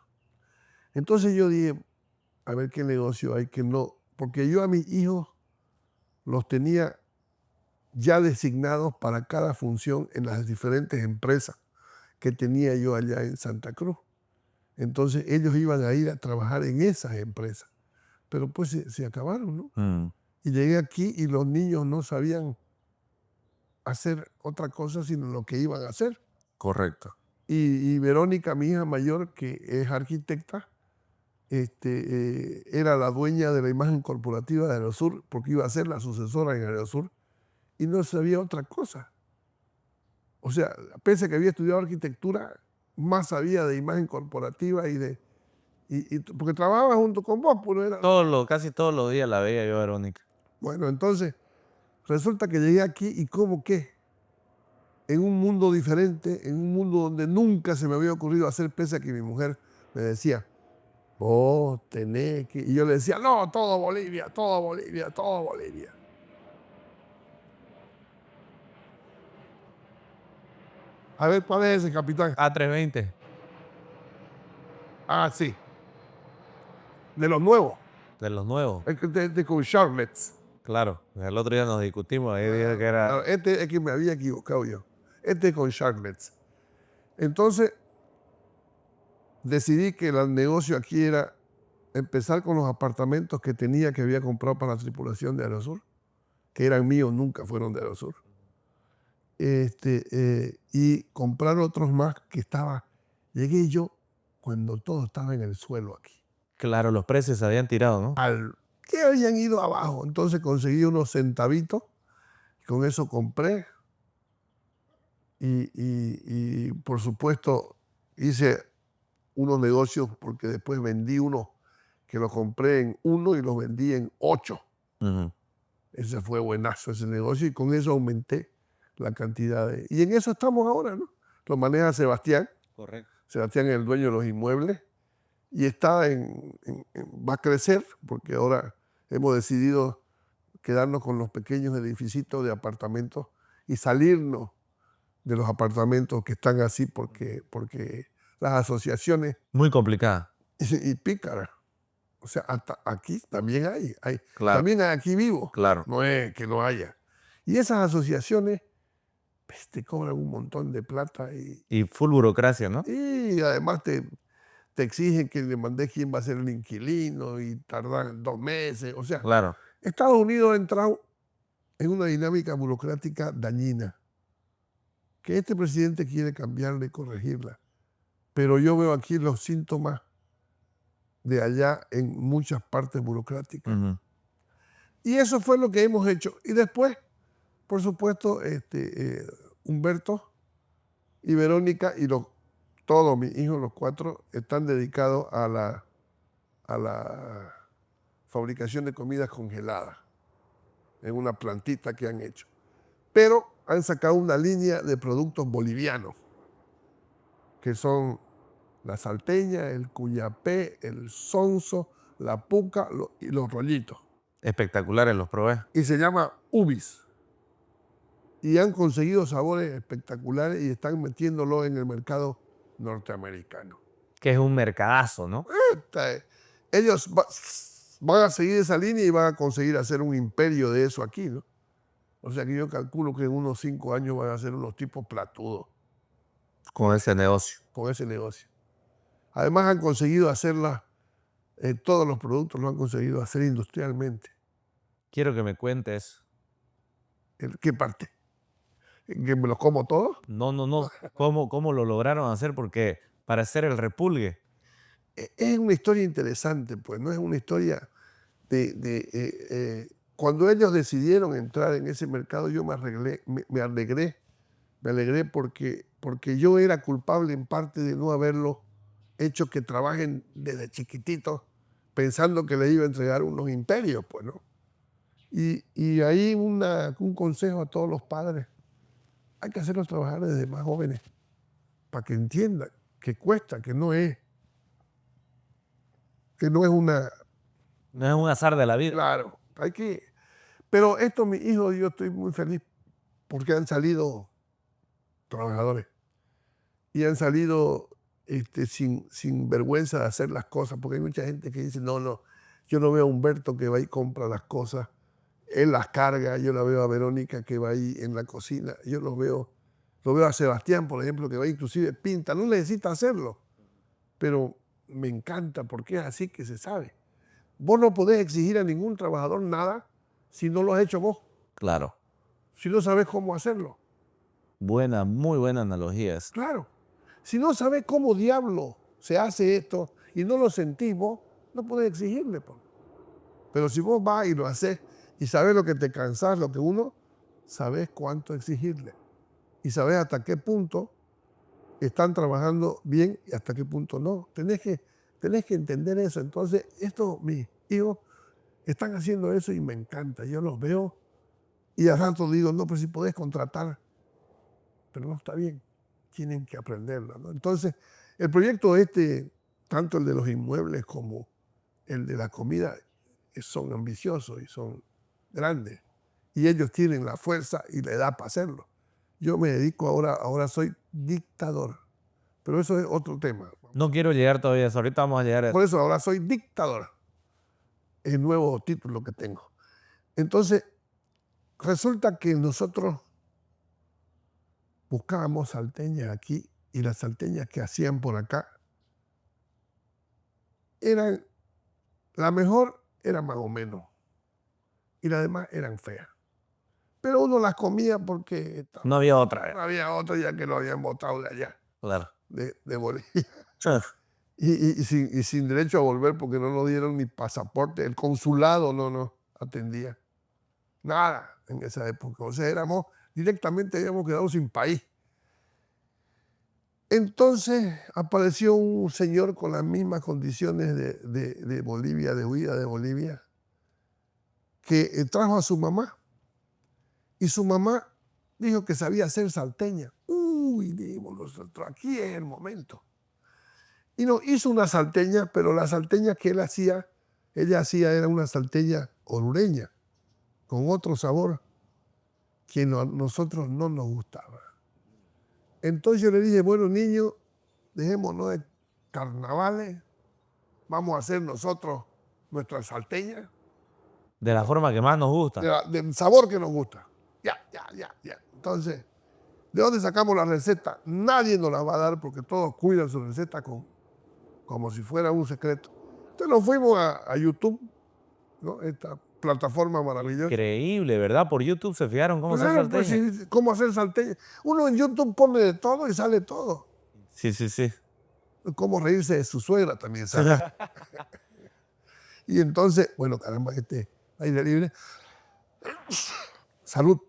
Entonces yo dije, a ver qué negocio hay que no, porque yo a mis hijos los tenía ya designados para cada función en las diferentes empresas que tenía yo allá en Santa Cruz. Entonces ellos iban a ir a trabajar en esas empresas. Pero pues se acabaron, ¿no? Y llegué aquí y los niños no sabían hacer otra cosa sino lo que iban a hacer. Correcto. Y Verónica, mi hija mayor, que es arquitecta, era la dueña de la imagen corporativa de Aerosur, porque iba a ser la sucesora en Aerosur, y no sabía otra cosa. O sea, pese a que había estudiado arquitectura, más sabía de imagen corporativa porque trabajaba junto con vos, pues no era. Casi todos los días la veía yo, Verónica. Bueno, entonces, resulta que llegué aquí y ¿cómo qué? En un mundo diferente, en un mundo donde nunca se me había ocurrido hacer, pese a que mi mujer me decía, vos tenés que... Y yo le decía, no, todo Bolivia, todo Bolivia, todo Bolivia. A ver, ¿cuál es ese, capitán? A320. Ah, sí. De los nuevos. De los nuevos. De con Charlottes. Claro. El otro día nos discutimos. Ahí dije que era. Claro, este es que me había equivocado yo. Este con Charlottes. Entonces, decidí que el negocio aquí era empezar con los apartamentos que había comprado para la tripulación de Aerosur, que eran míos, nunca fueron de Aerosur. Y comprar otros más que llegué yo cuando todo estaba en el suelo aquí. Claro, los precios se habían tirado, ¿no? Que habían ido abajo. Entonces conseguí unos centavitos, con eso compré y por supuesto hice unos negocios porque después vendí uno que lo compré en 1 y lo vendí en 8. Ese fue buenazo ese negocio y con eso aumenté la cantidad de... Y en eso estamos ahora, ¿no? Lo maneja Sebastián. Correcto. Sebastián es el dueño de los inmuebles y va a crecer porque ahora hemos decidido quedarnos con los pequeños edificios de apartamentos y salirnos de los apartamentos que están así porque las asociaciones... Muy complicada. Y pícaras. O sea, hasta aquí también hay. Claro. También hay aquí vivo. Claro. No es que no haya. Y esas asociaciones te cobran un montón de plata Y full burocracia, ¿no? y además te exigen que le mandes quién va a ser el inquilino y tardan 2 meses. O sea, Claro. Estados Unidos ha entrado en una dinámica burocrática dañina que este presidente quiere cambiarla y corregirla. Pero yo veo aquí los síntomas de allá en muchas partes burocráticas. Y eso fue lo que hemos hecho. Y después, por supuesto, Humberto y Verónica y todos mis hijos, los 4, están dedicados a la fabricación de comidas congeladas en una plantita que han hecho. Pero han sacado una línea de productos bolivianos, que son la salteña, el cuyapé, el sonso, la puca y los rollitos. Espectaculares los probé. Y se llama Ubis. Y han conseguido sabores espectaculares y están metiéndolo en el mercado norteamericano. Que es un mercadazo, ¿no? Ellos van a seguir esa línea y van a conseguir hacer un imperio de eso aquí, ¿no? O sea que yo calculo que en unos 5 años van a ser unos tipos platudos Con ese negocio. con ese negocio. Además han conseguido hacerla, todos los productos lo han conseguido hacer industrialmente. Quiero que me cuentes. ¿Qué parte? ¿Que me los como todos? No. ¿Cómo lo lograron hacer? Porque para hacer el repulgue. Es una historia interesante, pues, no es una historia cuando ellos decidieron entrar en ese mercado, yo me alegré porque yo era culpable en parte de no haberlo hecho que trabajen desde chiquititos pensando que les iba a entregar unos imperios, pues, ¿no? Y ahí un consejo a todos los padres: hay que hacerlos trabajar desde más jóvenes para que entiendan que cuesta, que no es una... No es un azar de la vida. Claro, pero mis hijos, yo estoy muy feliz porque han salido trabajadores y han salido sin vergüenza de hacer las cosas, porque hay mucha gente que dice, no, yo no veo a Humberto que va y compra las cosas, él las carga, yo la veo a Verónica que va ahí en la cocina, yo lo veo a Sebastián, por ejemplo, que va inclusive pinta, no necesita hacerlo, pero me encanta porque es así que se sabe. Vos no podés exigir a ningún trabajador nada si no lo has hecho vos, Claro. si no sabes cómo hacerlo. Muy buena analogía. Claro. Si no sabes cómo diablo se hace esto y no lo sentís vos, no podés exigirle. Pero si vos vas y lo haces y sabes lo que te cansás, sabes cuánto exigirle. Y sabes hasta qué punto están trabajando bien y hasta qué punto no. Tenés que entender eso. Entonces, mis hijos están haciendo eso y me encanta. Yo los veo y al rato digo, no, pero si podés contratar. Pero no está bien. Tienen que aprenderlo, ¿no? Entonces, el proyecto tanto el de los inmuebles como el de la comida, son ambiciosos y son grandes. Y ellos tienen la fuerza y la edad para hacerlo. Yo me dedico ahora soy dictador. Pero eso es otro tema. No quiero llegar todavía a eso. Ahorita vamos a llegar a eso. Por eso ahora soy dictador. Es el nuevo título que tengo. Entonces, resulta que nosotros buscábamos salteñas aquí y las salteñas que hacían por acá la mejor era más o menos y las demás eran feas. Pero uno las comía porque no había otra. No había otra ya que lo habían botado de allá, Claro. de Bolivia. Y sin derecho a volver porque no nos dieron ni pasaporte. El consulado no atendía. Nada en esa época. O sea, directamente habíamos quedado sin país. Entonces apareció un señor con las mismas condiciones de Bolivia, de huida de Bolivia, que trajo a su mamá. Y su mamá dijo que sabía hacer salteña. Uy, dijimos nosotros, aquí es el momento. Y nos hizo una salteña, pero la salteña que ella hacía era una salteña orureña, con otro sabor que a nosotros no nos gustaba. Entonces yo le dije, bueno, niños, dejémonos de carnavales, vamos a hacer nosotros nuestra salteña. De la forma que más nos gusta. Del sabor que nos gusta. Ya. Entonces, ¿de dónde sacamos la receta? Nadie nos la va a dar porque todos cuidan su receta como si fuera un secreto. Entonces nos fuimos a YouTube, ¿no? Esta plataforma maravillosa. Increíble, ¿verdad? Por YouTube se fijaron cómo hacer Claro, salteña. pues, cómo hacer salteña. Uno en YouTube pone de todo y sale todo. Sí. Cómo reírse de su suegra también sale. Y entonces, bueno, caramba, aire libre. Salud.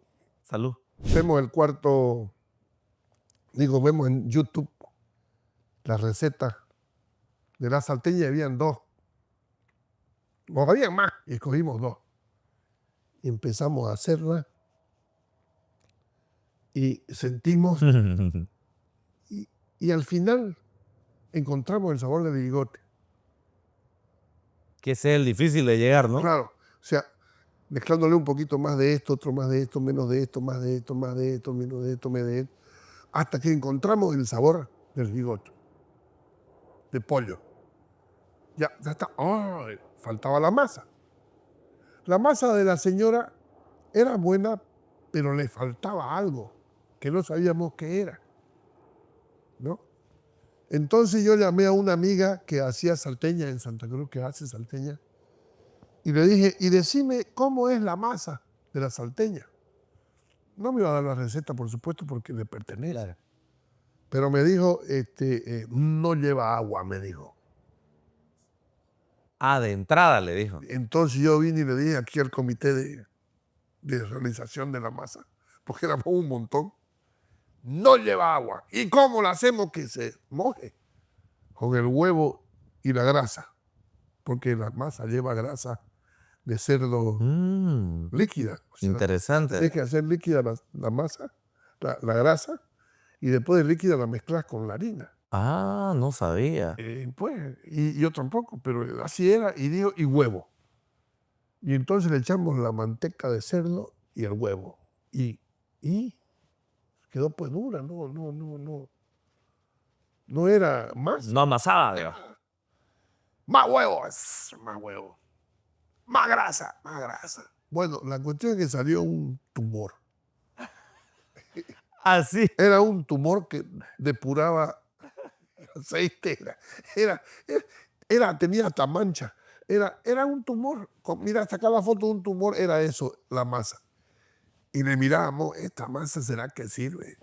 Salud. Vemos en YouTube la receta de la salteña y habían 2. No habían más y escogimos 2. Y empezamos a hacerla y sentimos y al final encontramos el sabor del bigote. Que ese es el difícil de llegar, ¿no? Claro, o sea, mezclándole un poquito más de esto, otro más de esto, menos de esto, más de esto, más de esto, menos de esto, menos de esto, hasta que encontramos el sabor del bigote, de pollo. Ya está. ¡Ay! Faltaba la masa. La masa de la señora era buena, pero le faltaba algo que no sabíamos qué era, ¿no? Entonces yo llamé a una amiga que hacía salteña en Santa Cruz, que hace salteña, y le dije, y decime cómo es la masa de la salteña. No me iba a dar la receta, por supuesto, porque le pertenece. Claro. Pero me dijo, no lleva agua, me dijo. Ah, de entrada le dijo. Entonces yo vine y le dije aquí al comité de realización de la masa, porque éramos un montón, no lleva agua. ¿Y cómo la hacemos que se moje? Con el huevo y la grasa, porque la masa lleva grasa de cerdo líquida. O sea, Interesante. tienes que hacer líquida la masa, la grasa, y después de líquida la mezclas con la harina. Ah, no sabía. Pues, y yo tampoco, pero así era, y huevo. Y entonces le echamos la manteca de cerdo y el huevo. Y quedó pues dura, no era más. No amasaba, digo. Más huevo, más grasa, más grasa. Bueno, la cuestión es que salió un tumor. Así. Era un tumor que depuraba aceite, tenía hasta mancha. Era un tumor. Mira, sacar la foto de un tumor era eso, la masa. Y le mirábamos, ¿esta masa será que sirve?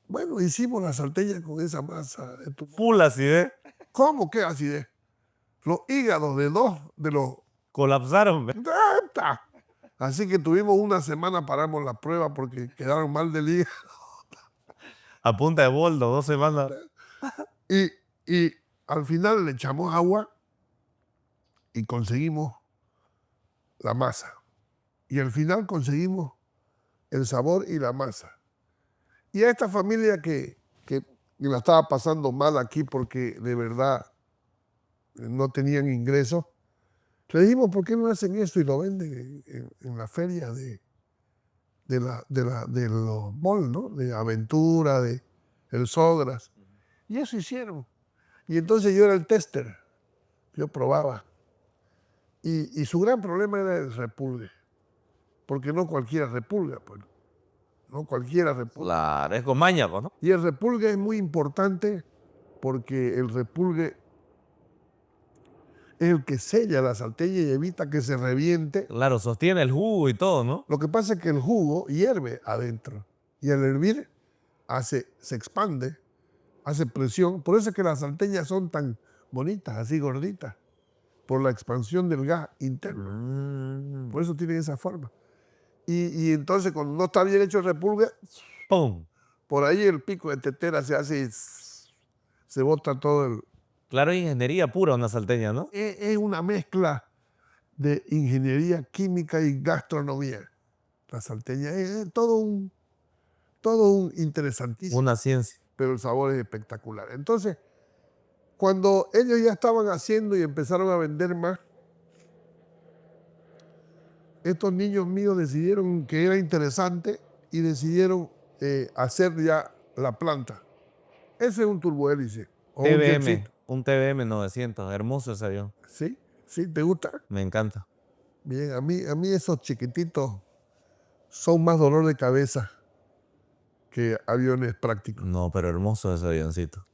Bueno, hicimos la salteña con esa masa de tumor. Full acidez. ¿Cómo que acidez? Los hígados de dos de los... Colapsaron. ¡Ata! Así que tuvimos una semana, paramos la prueba porque quedaron mal del hígado. A punta de boldo, 2 semanas. Y al final le echamos agua y conseguimos la masa. Y al final conseguimos el sabor y la masa. Y a esta familia que la estaba pasando mal aquí porque de verdad no tenían ingresos, le dijimos, ¿por qué no hacen eso y lo venden en la feria de los malls, ¿no? De Aventura, de El Sogras. Y eso hicieron. Y entonces yo era el tester. Yo probaba. Y su gran problema era el repulgue. Porque no cualquiera repulga, pues. No cualquiera repulga. Claro, es con maña, pues, ¿no? Y el repulgue es muy importante porque el repulgue es el que sella la salteña y evita que se reviente. Claro, sostiene el jugo y todo, ¿no? Lo que pasa es que el jugo hierve adentro y al hervir se expande, hace presión. Por eso es que las salteñas son tan bonitas, así gorditas, por la expansión del gas interno. Por eso tienen esa forma. Y entonces cuando no está bien hecho el repulgue, ¡Pum! por ahí el pico de tetera se hace y se bota todo el... Claro, ingeniería pura una salteña, ¿no? Es una mezcla de ingeniería química y gastronomía. La salteña es todo un interesantísimo. Una ciencia. Pero el sabor es espectacular. Entonces, cuando ellos ya estaban haciendo y empezaron a vender más, estos niños míos decidieron que era interesante y decidieron hacer ya la planta. Ese es un turbohélice. O un TBM, jetcito. un TBM 900, hermoso ese avión. ¿Sí? ¿Sí? ¿Te gusta? Me encanta. Bien, a mí esos chiquititos son más dolor de cabeza que aviones prácticos. No, pero hermoso ese avioncito.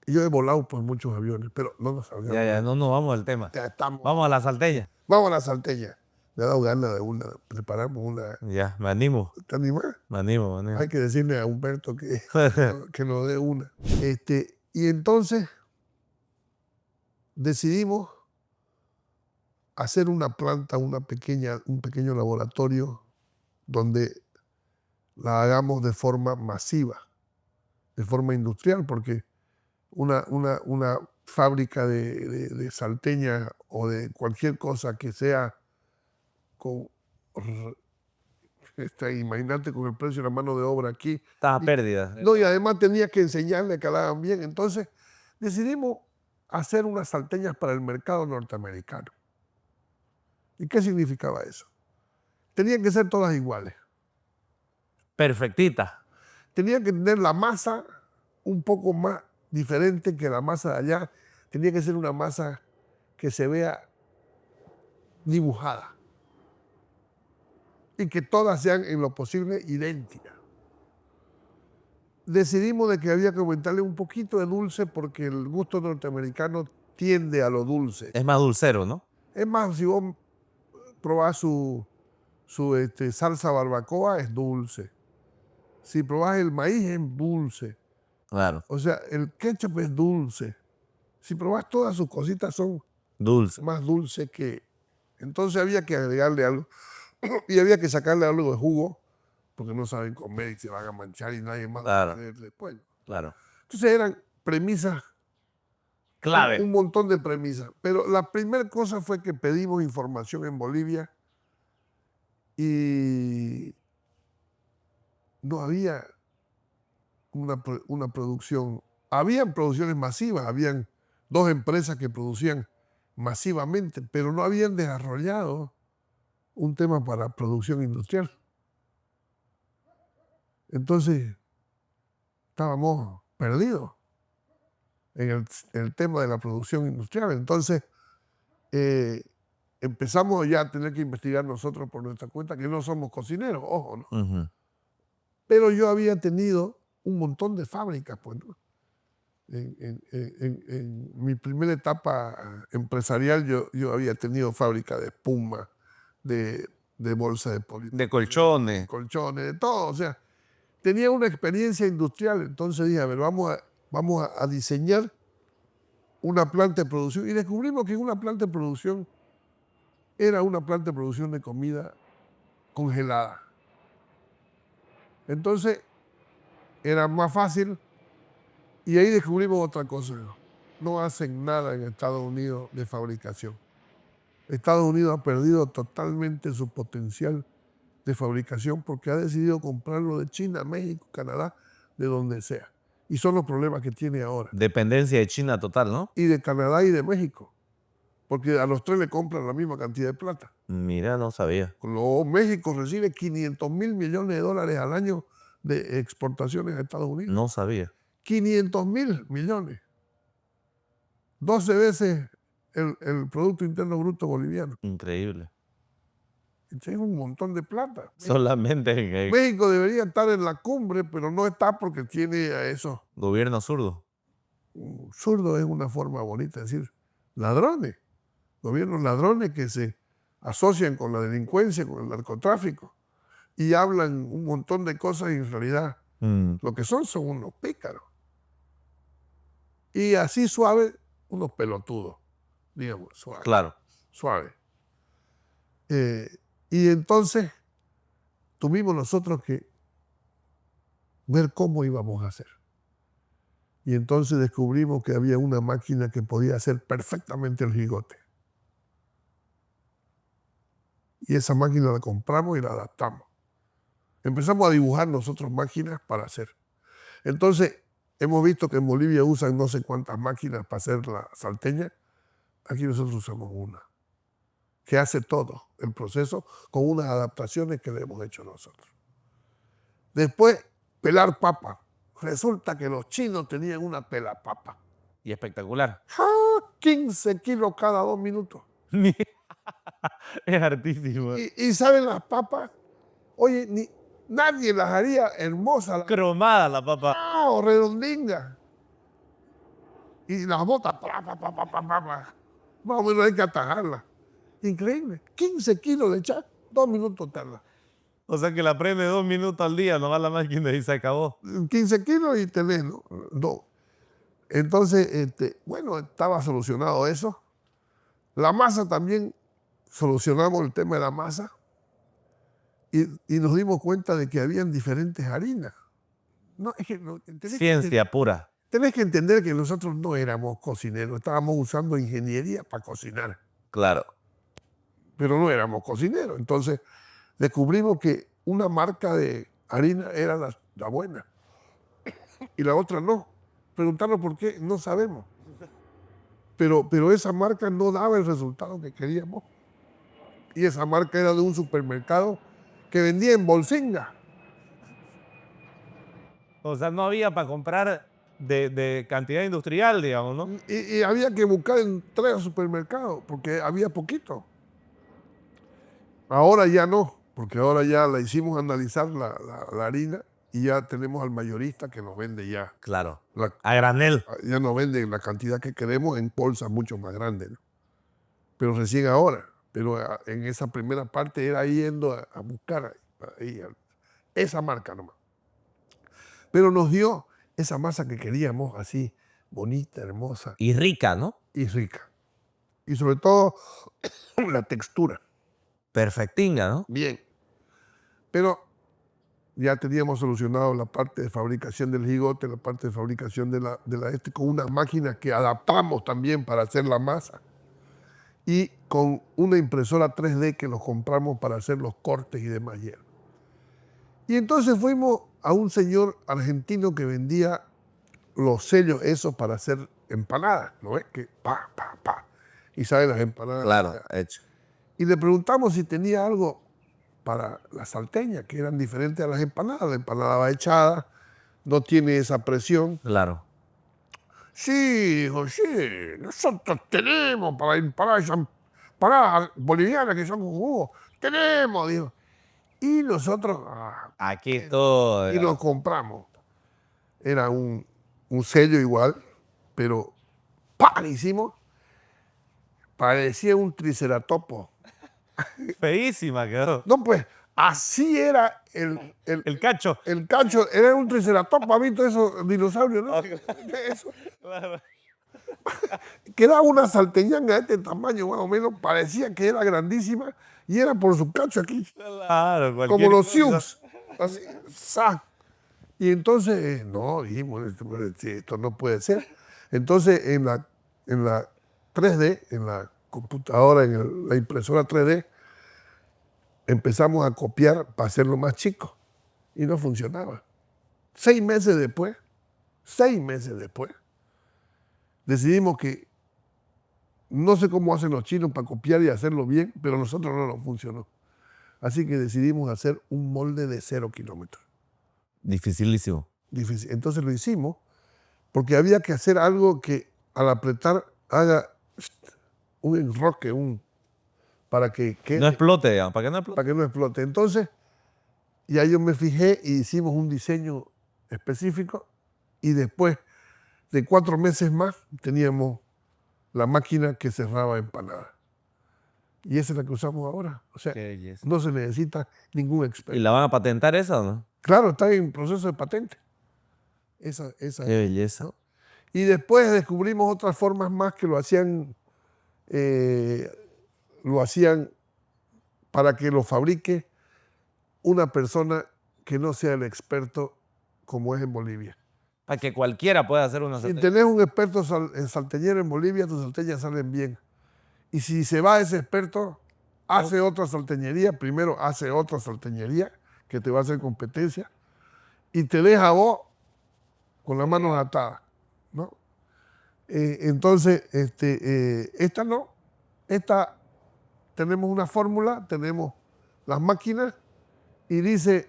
Yo he volado por muchos aviones, pero no nos salgamos. Ya, no nos vamos del tema. Ya estamos. Vamos a la salteña. Vamos a la salteña. Me ha dado ganas de preparamos una. Ya, me animo. ¿Te animas? Me animo. Hay que decirle a Humberto que nos dé una. Y entonces decidimos hacer una planta, un pequeño laboratorio donde la hagamos de forma masiva, de forma industrial, porque una fábrica de salteña o de cualquier cosa que sea con... imagínate con el precio de la mano de obra aquí. Estaba pérdida. No, y además tenía que enseñarle que la hagan bien. Entonces decidimos hacer unas salteñas para el mercado norteamericano. ¿Y qué significaba eso? Tenían que ser todas iguales. Perfectita. Tenían que tener la masa un poco más diferente que la masa de allá. Tenía que ser una masa que se vea dibujada y que todas sean en lo posible idénticas. Decidimos de que había que aumentarle un poquito de dulce porque el gusto norteamericano tiende a lo dulce. Es más dulcero, ¿no? Es más, si vos probás su salsa barbacoa, es dulce. Si probás el maíz, es dulce. Claro. O sea, el ketchup es dulce. Si probás todas sus cositas, son Dulce. más dulces que... Entonces había que agregarle algo y había que sacarle algo de jugo porque no saben comer y se van a manchar y nadie más va a comer después. Claro. Entonces eran premisas, Clave. un montón de premisas. Pero la primera cosa fue que pedimos información en Bolivia y no había una producción. Habían producciones masivas, habían 2 empresas que producían masivamente, pero no habían desarrollado un tema para producción industrial. Entonces, estábamos perdidos en el tema de la producción industrial. Entonces, empezamos ya a tener que investigar nosotros por nuestra cuenta, que no somos cocineros, ojo, ¿no? Uh-huh. Pero yo había tenido un montón de fábricas, pues, ¿no? En mi primera etapa empresarial yo había tenido fábrica de espuma, de bolsa de política, De colchones. de colchones, de todo. O sea, tenía una experiencia industrial. Entonces dije, a ver, vamos a diseñar una planta de producción. Y descubrimos que una planta de producción era una planta de producción de comida congelada. Entonces era más fácil. Y ahí descubrimos otra cosa. No hacen nada en Estados Unidos de fabricación. Estados Unidos ha perdido totalmente su potencial de fabricación porque ha decidido comprarlo de China, México, Canadá, de donde sea. Y son los problemas que tiene ahora. Dependencia de China total, ¿no? Y de Canadá y de México. Porque a los 3 le compran la misma cantidad de plata. Mira, no sabía. México recibe $500 mil millones al año de exportaciones a Estados Unidos. No sabía. 500 mil millones. 12 veces el Producto Interno Bruto boliviano. Increíble. Es un montón de plata. Solamente en el México debería estar en la cumbre, pero no está porque tiene a esos gobierno zurdo. zurdos, es una forma bonita de decir ladrones. Gobiernos ladrones que se asocian con la delincuencia, con el narcotráfico y hablan un montón de cosas y en realidad lo que son unos pícaros. Y así suave, unos pelotudos, digamos, suave. Claro. Suave. Y entonces tuvimos nosotros que ver cómo íbamos a hacer. Y entonces descubrimos que había una máquina que podía hacer perfectamente el jigote. Y esa máquina la compramos y la adaptamos. Empezamos a dibujar nosotros máquinas para hacer. Entonces, hemos visto que en Bolivia usan no sé cuántas máquinas para hacer la salteña. Aquí nosotros usamos una que hace todo el proceso con unas adaptaciones que le hemos hecho nosotros. Después, pelar papa. Resulta que los chinos tenían una pelapapa. Y espectacular. 15 kilos cada 2 minutos. Es hartísimo. Y ¿saben las papas? Oye, nadie las haría hermosas. Cromada la papa. O redondinga. Y las botas, más o menos hay que atajarlas. Increíble. 15 kilos de echar, 2 minutos tarda. O sea que la prende 2 minutos al día, no va a la máquina y se acabó. 15 kilos y tenés, ¿no? 2. Entonces, bueno, estaba solucionado eso. La masa también, solucionamos el tema de la masa y nos dimos cuenta de que habían diferentes harinas. No, es que Ciencia pura. Tenés que entender que nosotros no éramos cocineros, estábamos usando ingeniería para cocinar. Claro. Pero no éramos cocineros. Entonces descubrimos que una marca de harina era la buena y la otra no. Preguntarnos por qué, no sabemos. pero esa marca no daba el resultado que queríamos. Y esa marca era de un supermercado que vendía en bolsinga. O sea, no había para comprar de cantidad industrial, digamos, ¿no? Y había que buscar en 3 supermercados porque había poquito. Ahora ya no, porque ahora ya la hicimos analizar la harina y ya tenemos al mayorista que nos vende ya. Claro. La, A granel. ya nos vende la cantidad que queremos en bolsas mucho más grandes, ¿no? Pero recién ahora. Pero en esa primera parte era yendo a buscar esa marca nomás. Pero nos dio esa masa que queríamos, así, bonita, hermosa Y rica, ¿no? y rica. Y sobre todo la textura. Perfectinga, ¿no? Bien. Pero ya teníamos solucionado la parte de fabricación del jigote, la parte de fabricación de la con unas máquinas que adaptamos también para hacer la masa. Y con una impresora 3D que los compramos para hacer los cortes y demás hierro. Y entonces fuimos a un señor argentino que vendía los sellos esos para hacer empanadas, ¿no ves? Que pa, pa, pa. Y salen las empanadas. Claro, hecho. Y le preguntamos si tenía algo para las salteñas, que eran diferentes a las empanadas. La empanada va echada, no tiene esa presión. Claro. Sí, dijo, sí, nosotros tenemos para empanadas bolivianas que son con jugo. Tenemos, dijo. Y nosotros, Aquí todo. y nos compramos. Era un sello igual, pero ¡pam! Hicimos, parecía un triceratopo. Feísima quedó. No, pues, así era El cacho. el cacho, era un triceratopo. ¿Has visto esos dinosaurios, no? Eso. Que era una salteñanga de este tamaño, más o menos, parecía que era grandísima y era por su cacho aquí, Claro, como los cosa. Sioux. Así, ¡za! Y entonces, no, dijimos, esto no puede ser. Entonces, en la 3D, en la computadora, en la impresora 3D, empezamos a copiar para hacerlo más chico y no funcionaba. 6 meses después, decidimos que no sé cómo hacen los chinos para copiar y hacerlo bien, pero a nosotros no nos funcionó. Así que decidimos hacer un molde de 0 kilómetros. Dificilísimo. Difícil. Entonces lo hicimos porque había que hacer algo que al apretar haga un enroque, para que quede, No explote, digamos, para que no explote. para que no explote. Entonces, ya yo me fijé y hicimos un diseño específico y después de 4 meses más teníamos la máquina que cerraba empanadas. Y esa es la que usamos ahora. O sea, Qué belleza. no se necesita ningún ¿Y experto. la van a patentar esa o no? Claro, está en proceso de patente. Esa Qué belleza. ¿no? Y después descubrimos otras formas más que lo hacían para que lo fabrique una persona que no sea el experto como es en Bolivia. Para que cualquiera pueda hacer una Si salteña. tenés un experto en salteñero en Bolivia, tus salteñas salen bien. Y si se va ese experto, hace otra salteñería, primero hace otra salteñería que te va a hacer competencia y te deja a vos con las manos atadas, ¿no? Entonces, esta no. Esta tenemos una fórmula, tenemos las máquinas y dice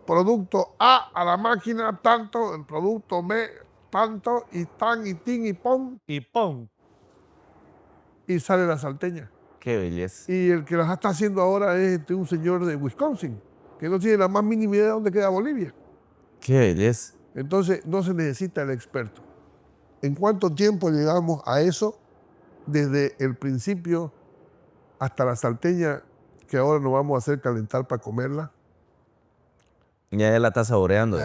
producto A la máquina tanto, el producto B tanto, y tan, y tin, y pon, Y ¡pum! y sale la salteña. Qué belleza. Y el que las está haciendo ahora es un señor de Wisconsin, que no tiene la más mínima idea de dónde queda Bolivia. Qué belleza. Entonces, no se necesita el experto. ¿En cuánto tiempo llegamos a eso? Desde el principio hasta la salteña que ahora nos vamos a hacer calentar para comerla. Ya la está saboreando.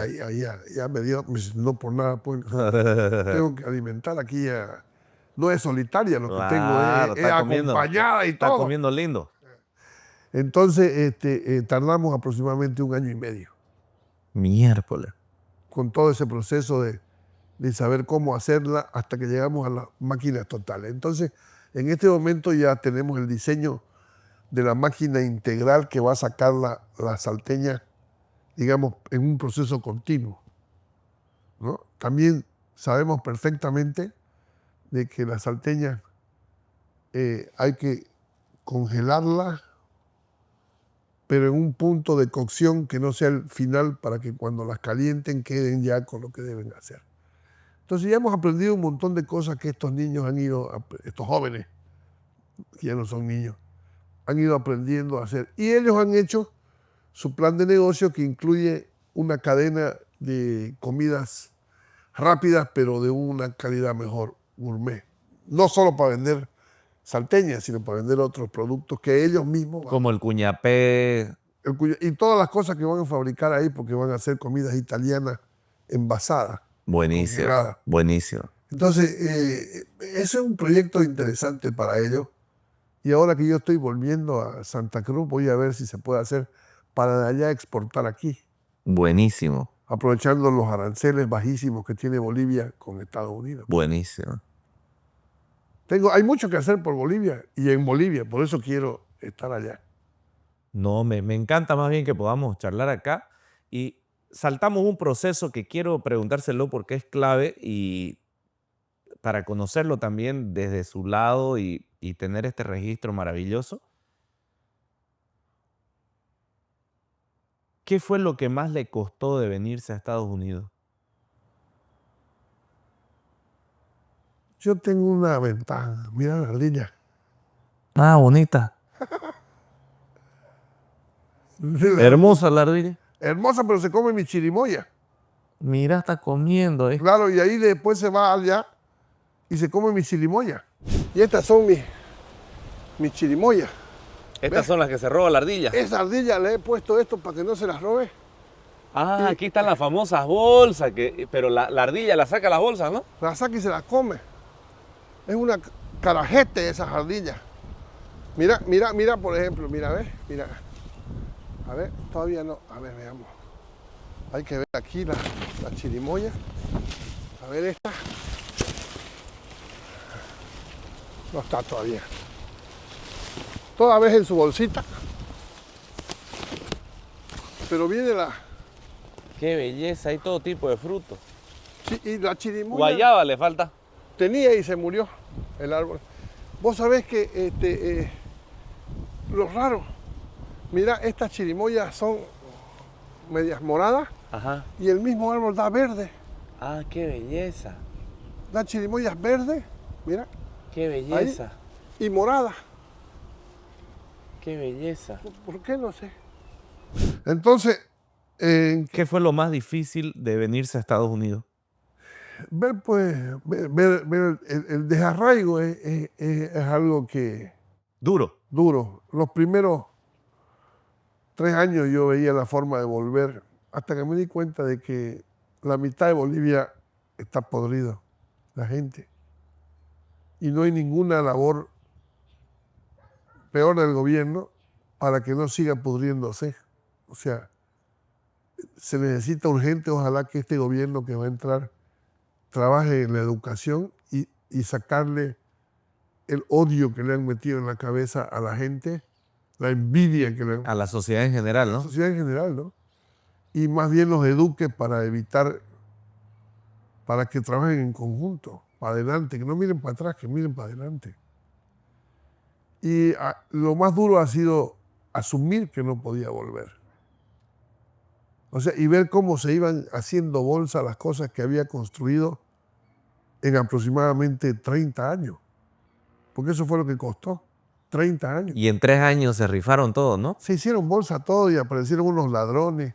Ya me dio, no por nada, pues, tengo que alimentar aquí ya. No es solitaria lo que Claro, tengo, es está comiendo. acompañada y Está todo. comiendo lindo. Entonces, tardamos aproximadamente 1 año y medio Miércoles. con todo ese proceso de saber cómo hacerla hasta que llegamos a las máquinas totales. Entonces, en este momento ya tenemos el diseño de la máquina integral que va a sacar la salteña, digamos, en un proceso continuo, ¿no? También sabemos perfectamente de que las salteñas hay que congelarlas, pero en un punto de cocción que no sea el final para que cuando las calienten queden ya con lo que deben hacer. Entonces ya hemos aprendido un montón de cosas que estos niños han ido, estos jóvenes, que ya no son niños, han ido aprendiendo a hacer. Y ellos han hecho su plan de negocio que incluye una cadena de comidas rápidas, pero de una calidad mejor, gourmet. No solo para vender salteñas, sino para vender otros productos que ellos mismos Como el cuñapé. y todas las cosas que van a fabricar ahí, porque van a hacer comidas italianas envasadas. Buenísimo, congelada. buenísimo. Entonces, ese es un proyecto interesante para ellos. Y ahora que yo estoy volviendo a Santa Cruz, voy a ver si se puede hacer para de allá exportar aquí, Buenísimo, aprovechando los aranceles bajísimos que tiene Bolivia con Estados Unidos. buenísimo. Hay mucho que hacer por Bolivia y en Bolivia, por eso quiero estar allá. No, me encanta más bien que podamos charlar acá y saltamos un proceso que quiero preguntárselo porque es clave y para conocerlo también desde su lado y tener este registro maravilloso. ¿Qué fue lo que más le costó de venirse a Estados Unidos? Yo tengo una ventaja. Mira la ardilla. Ah, bonita. Hermosa la ardilla. Hermosa, pero se come mi chirimoya. Mira, está comiendo. Claro, y ahí después se va allá y se come mi chirimoya. Y estas son mis chirimoyas. Estas son las que se roba la ardilla. Esa ardilla le he puesto esto para que no se las robe. Ah, aquí están las famosas bolsas, pero la ardilla la saca las bolsas, ¿no? La saca y se las come. Es una carajete esas ardillas. Mira, mira, mira, por ejemplo, mira, ¿ves? Mira. A ver, todavía no. A ver, veamos. Hay que ver aquí la chirimoya. A ver esta. No está todavía. Toda vez en su bolsita. Pero viene la... Qué belleza, hay todo tipo de frutos. Sí, y la chirimoya... Guayaba le falta. Tenía y se murió el árbol. Vos sabés que lo raro, mira, estas chirimoyas son medias moradas. Ajá. Y el mismo árbol da verde. Ah, qué belleza. Da chirimoyas verdes, mira. Qué belleza. Ahí, y morada. Qué belleza. ¿Por qué? No sé. Entonces, ¿qué fue lo más difícil de venirse a Estados Unidos? Ver el desarraigo es algo que... Duro. Duro. Los primeros 3 años yo veía la forma de volver, hasta que me di cuenta de que la mitad de Bolivia está podrido, la gente. Y no hay ninguna labor peor del gobierno para que no siga pudriéndose. O sea, se necesita urgente, ojalá que este gobierno que va a entrar trabaje en la educación y sacarle el odio que le han metido en la cabeza a la gente, la envidia que le han... A la sociedad en general, ¿no? A la sociedad en general, ¿no? Y más bien los eduque para evitar, para que trabajen en conjunto, para adelante, que no miren para atrás, que miren para adelante. Y lo más duro ha sido asumir que no podía volver. O sea, y ver cómo se iban haciendo bolsa las cosas que había construido en aproximadamente 30 años. Porque eso fue lo que costó, 30 años. Y en 3 años se rifaron todo, ¿no? Se hicieron bolsa todo y aparecieron unos ladrones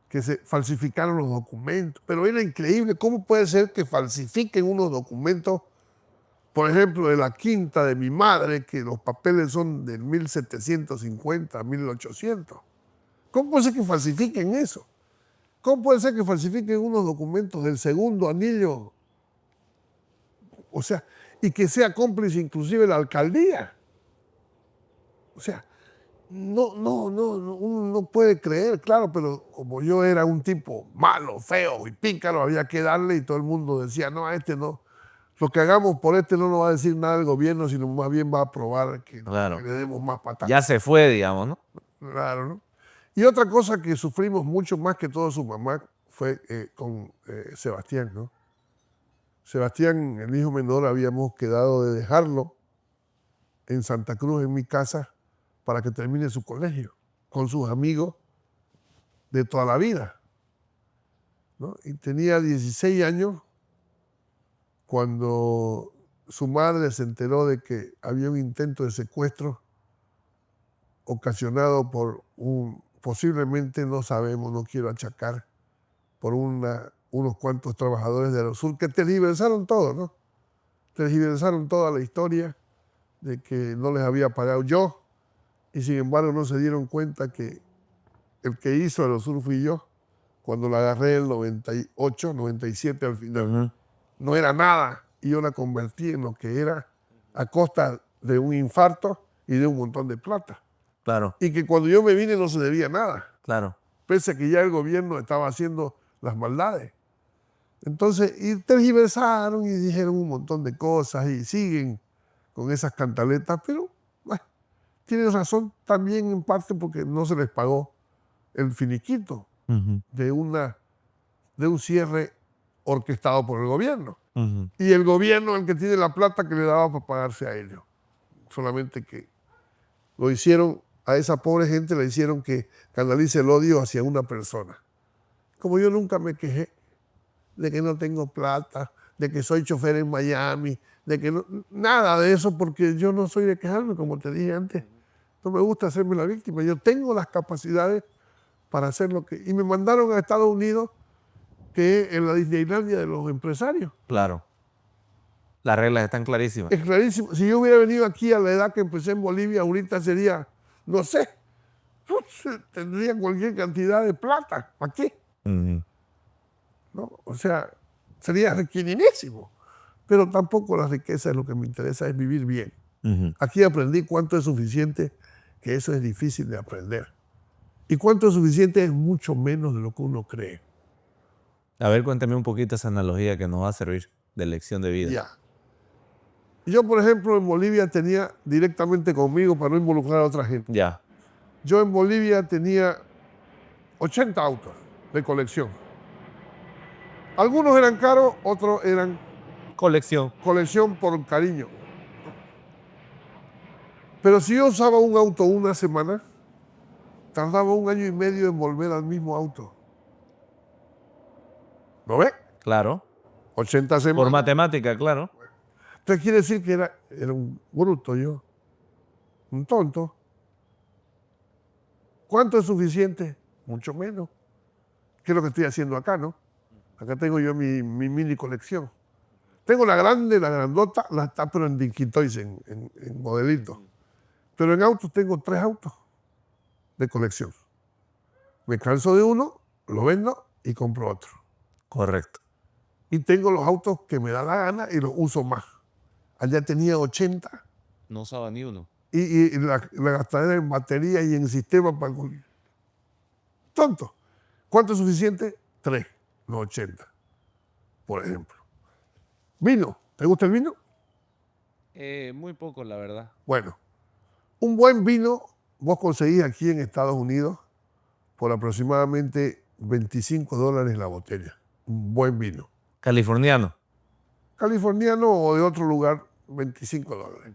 que se falsificaron los documentos. Pero era increíble, ¿cómo puede ser que falsifiquen unos documentos? Por ejemplo, de la quinta de mi madre, que los papeles son del 1750 a 1800. ¿Cómo puede ser que falsifiquen eso? ¿Cómo puede ser que falsifiquen unos documentos del segundo anillo? O sea, y que sea cómplice inclusive la alcaldía. O sea, uno no puede creer, claro, pero como yo era un tipo malo, feo y pícaro, había que darle y todo el mundo decía, no, a este no. Lo que hagamos por este no nos va a decir nada el gobierno, sino más bien va a aprobar que le demos más patadas. Ya se fue, digamos, ¿no? Claro, ¿no? Y otra cosa que sufrimos mucho más que todo su mamá fue con Sebastián, ¿no? Sebastián, el hijo menor, habíamos quedado de dejarlo en Santa Cruz, en mi casa, para que termine su colegio, con sus amigos de toda la vida, ¿no? Y tenía 16 años cuando su madre se enteró de que había un intento de secuestro ocasionado por posiblemente, no sabemos, no quiero achacar, por unos cuantos trabajadores de Aerosur que tergiversaron todo, ¿no? Tergiversaron toda la historia de que no les había pagado yo, y sin embargo no se dieron cuenta que el que hizo Aerosur fui yo, cuando la agarré en el 98, 97 al final. No era nada, y yo la convertí en lo que era a costa de un infarto y de un montón de plata. Claro, Y que cuando yo me vine no se debía nada, claro. pese a que ya el gobierno estaba haciendo las maldades. Entonces, y tergiversaron y dijeron un montón de cosas y siguen con esas cantaletas, pero bueno, tienen razón también en parte porque no se les pagó el finiquito de un cierre orquestado por el gobierno. Y el gobierno es el que tiene la plata que le daba para pagarse a ellos. Solamente que lo hicieron, a esa pobre gente le hicieron que canalice el odio hacia una persona. Como yo nunca me quejé de que no tengo plata, de que soy chofer en Miami, de que no, nada de eso, porque yo no soy de quejarme, como te dije antes. No me gusta hacerme la víctima. Yo tengo las capacidades para hacer lo que... Y me mandaron a Estados Unidos, que es en la Disneylandia de los empresarios. Claro. Las reglas están clarísimas. Es clarísimo. Si yo hubiera venido aquí a la edad que empecé en Bolivia, ahorita sería, no sé, tendría cualquier cantidad de plata. ¿Para qué? ¿No? O sea, sería requerinísimo. Pero tampoco la riqueza es lo que me interesa, es vivir bien. Aquí aprendí cuánto es suficiente, que eso es difícil de aprender. Y cuánto es suficiente es mucho menos de lo que uno cree. A ver, cuéntame un poquito esa analogía que nos va a servir de lección de vida. Ya. Yo, por ejemplo, en Bolivia tenía directamente conmigo, para no involucrar a otra gente. Ya. Yo en Bolivia tenía 80 autos de colección. Algunos eran caros, otros eran Colección. colección por cariño. Pero si yo usaba un auto una semana, tardaba 1 año y medio en volver al mismo auto. ¿Lo ves? Claro. 80 semanas. Por matemática, claro. Entonces quiere decir que era un bruto yo, un tonto. ¿Cuánto es suficiente? Mucho menos. ¿Qué es lo que estoy haciendo acá, no? Acá tengo yo mi mini colección. Tengo la grande, la grandota, la está pero en Dinquitois, en modelito. Pero en autos tengo 3 autos de colección. Me canso de uno, lo vendo y compro otro. Correcto. Y tengo los autos que me da la gana y los uso más. Allá tenía 80 No usaba ni uno. y la gastadera en batería y en sistema para... Tonto. ¿Cuánto es suficiente? 3, no 80, por ejemplo. Vino. ¿Te gusta el vino? Muy poco, la verdad. Bueno, un buen vino vos conseguís aquí en Estados Unidos por aproximadamente $25 la botella. Un buen vino. Californiano. Californiano o de otro lugar, $25.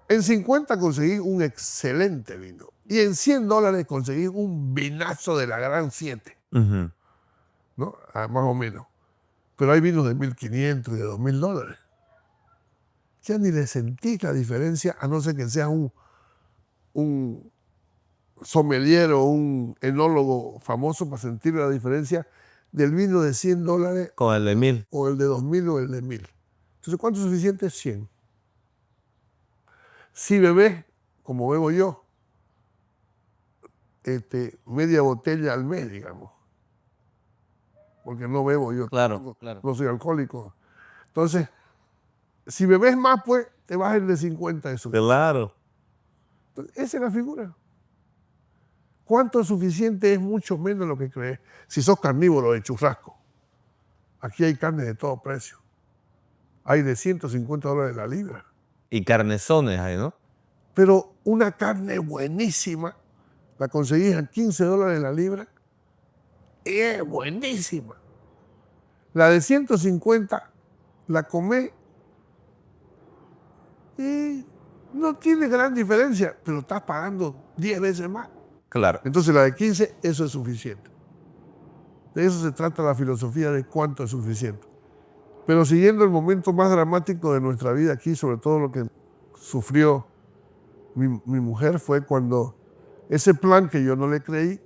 En 50 conseguí un excelente vino. Y en $100 conseguí un vinazo de la Gran 7. ¿No? Más o menos. Pero hay vinos de $1,500 y de $2,000. Ya ni le sentís la diferencia, a no ser que seas un sommelier o un enólogo famoso para sentir la diferencia del vino de $100 Con el de 1000. o el de 2,000 o el de 1,000. Entonces, ¿cuánto es suficiente? 100. Si bebés, como bebo yo, media botella al mes, digamos, porque no bebo yo, Claro, claro. no soy alcohólico. Entonces, si bebés más, pues te vas el de 50 de suficiente. Claro. Entonces, esa es la figura. ¿Cuánto es suficiente? Es mucho menos de lo que crees. Si sos carnívoro de churrasco, aquí hay carne de todo precio. Hay de $150 la libra. Y carnezones hay, ¿no? Pero una carne buenísima la conseguís a $15 la libra y es buenísima. La de 150 la comé y no tiene gran diferencia, pero estás pagando 10 veces más. Claro. Entonces la de 15, eso es suficiente. De eso se trata la filosofía de cuánto es suficiente. Pero siguiendo el momento más dramático de nuestra vida aquí, sobre todo lo que sufrió mi mujer, fue cuando ese plan que yo no le creí,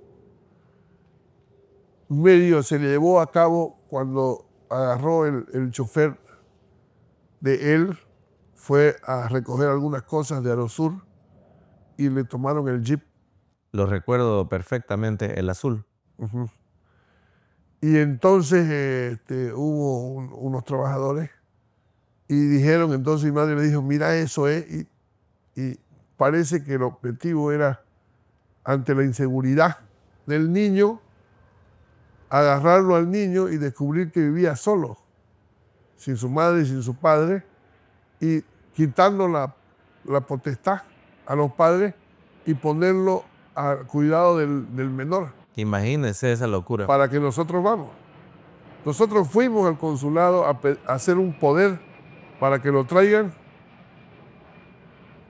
medio se llevó a cabo cuando agarró el chofer de él, fue a recoger algunas cosas de Aerosur y le tomaron el jeep. Lo recuerdo perfectamente, el azul. Uh-huh. Y entonces hubo unos trabajadores y dijeron, entonces mi madre le dijo, mira eso, y parece que el objetivo era, ante la inseguridad del niño, agarrarlo al niño y descubrir que vivía solo, sin su madre y sin su padre, y quitando la potestad a los padres y ponerlo al cuidado del menor. Imagínense esa locura. Para que nosotros vamos. Nosotros fuimos al consulado a hacer un poder para que lo traigan.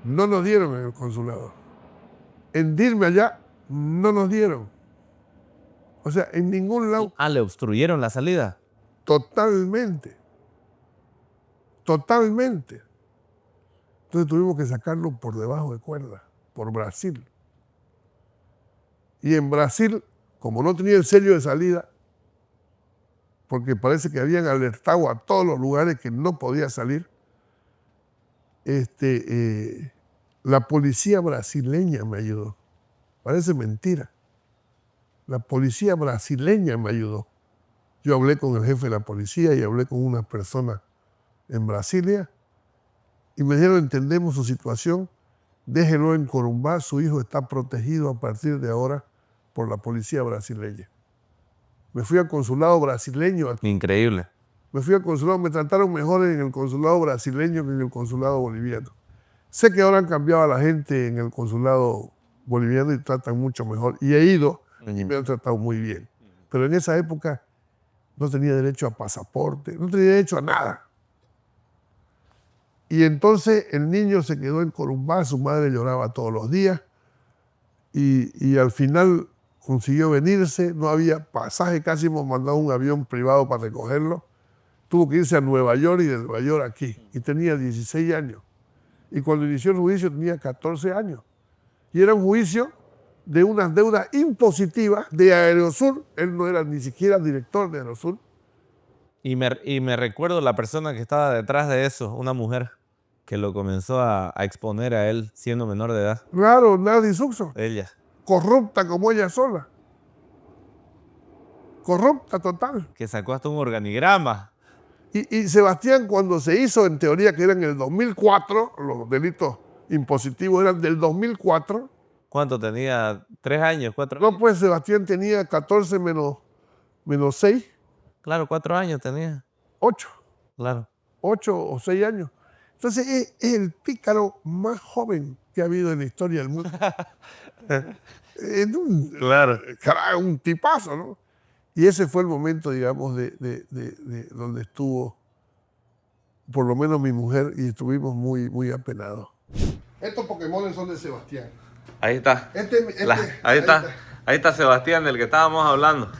No nos dieron en el consulado. En Dirme allá no nos dieron. O sea, en ningún lado. ¿Le obstruyeron la salida? Totalmente. Totalmente. Entonces tuvimos que sacarlo por debajo de cuerda, por Brasil. Y en Brasil, como no tenía el sello de salida, porque parece que habían alertado a todos los lugares que no podía salir, la policía brasileña me ayudó. Parece mentira. La policía brasileña me ayudó. Yo hablé con el jefe de la policía y hablé con una persona en Brasilia y me dijeron, entendemos su situación, déjelo en Corumbá, su hijo está protegido a partir de ahora por la policía brasileña. Me fui al consulado brasileño. Increíble. Me fui al consulado, me trataron mejor en el consulado brasileño que en el consulado boliviano. Sé que ahora han cambiado a la gente en el consulado boliviano y tratan mucho mejor. Y he ido y me han tratado muy bien. Pero en esa época no tenía derecho a pasaporte, no tenía derecho a nada. Y entonces el niño se quedó en Corumbá, su madre lloraba todos los días y al final consiguió venirse, no había pasaje, casi hemos mandado un avión privado para recogerlo. Tuvo que irse a Nueva York y de Nueva York aquí. Y tenía 16 años. Y cuando inició el juicio tenía 14 años. Y era un juicio de unas deudas impositivas de Aerosur. Él no era ni siquiera director de Aerosur. Y me recuerdo la persona que estaba detrás de eso, una mujer que lo comenzó a exponer a él siendo menor de edad. Claro, Nadie Suxo. Ella. Corrupta como ella sola. Corrupta total. Que sacó hasta un organigrama. Y Sebastián, cuando se hizo, en teoría que era en el 2004, los delitos impositivos eran del 2004. ¿Cuánto tenía? ¿3 años? ¿4 años? No, pues Sebastián tenía 14 menos 6. Claro, 4 años tenía. 8. Claro. 8 o 6 años. Entonces es el pícaro más joven que ha habido en la historia del mundo. Claro. Carajo, un tipazo, ¿no? Y ese fue el momento, digamos, de donde estuvo, por lo menos mi mujer, y estuvimos muy, muy apenados. Estos Pokémones son de Sebastián. Ahí está. Ahí está Sebastián, del que estábamos hablando.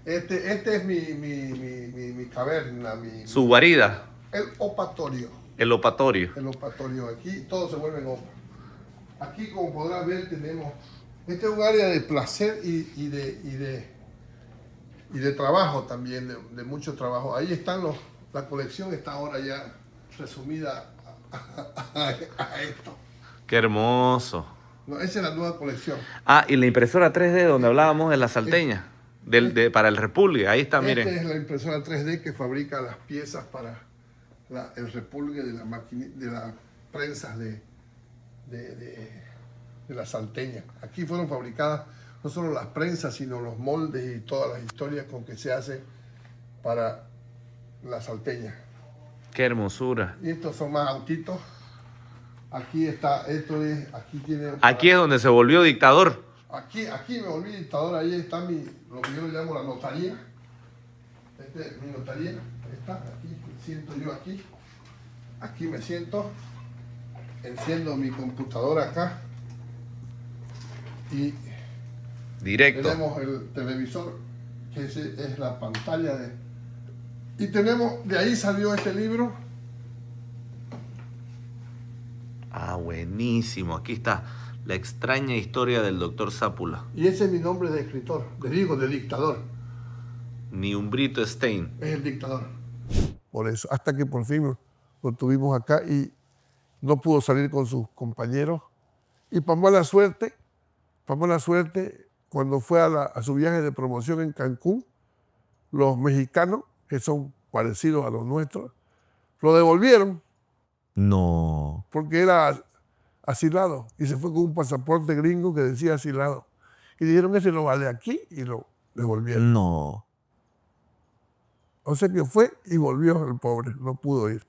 Este es mi caverna, Su guarida. El opatorio. El opatorio. El opatorio. Aquí todo se vuelve opa. Aquí, como podrás ver, tenemos... Este es un área de placer y de trabajo también, de mucho trabajo. Ahí están la colección está ahora ya resumida a esto. Qué hermoso. No, esa es la nueva colección. Y la impresora 3D donde hablábamos de la salteña, para el repulgue. Ahí está, miren. Esta es la impresora 3D que fabrica las piezas para el repulgue de las prensas de la salteña. Aquí fueron fabricadas no solo las prensas, sino los moldes y todas las historias con que se hace para la salteña. Qué hermosura. Y estos son más autitos. Aquí está, Aquí es donde se volvió dictador. Aquí me volví dictador, ahí está lo que yo le llamo la notaría. Este es mi notaría, ahí está, aquí me siento yo aquí me siento, enciendo mi computadora acá y Directo. tenemos el televisor, que es la pantalla de... Y tenemos, de ahí salió este libro. Ah, buenísimo. Aquí está La extraña historia del doctor Sápula. Y ese es mi nombre de escritor, de dictador. Ni un Brito Stein. Es el dictador. Por eso, hasta que por fin lo tuvimos acá y no pudo salir con sus compañeros. Y para mala suerte, cuando fue a su viaje de promoción en Cancún, los mexicanos, que son parecidos a los nuestros, lo devolvieron No. porque era asilado y se fue con un pasaporte gringo que decía asilado. Y dijeron, ese no vale aquí, y lo devolvieron. No. O sea que fue y volvió el pobre, no pudo ir.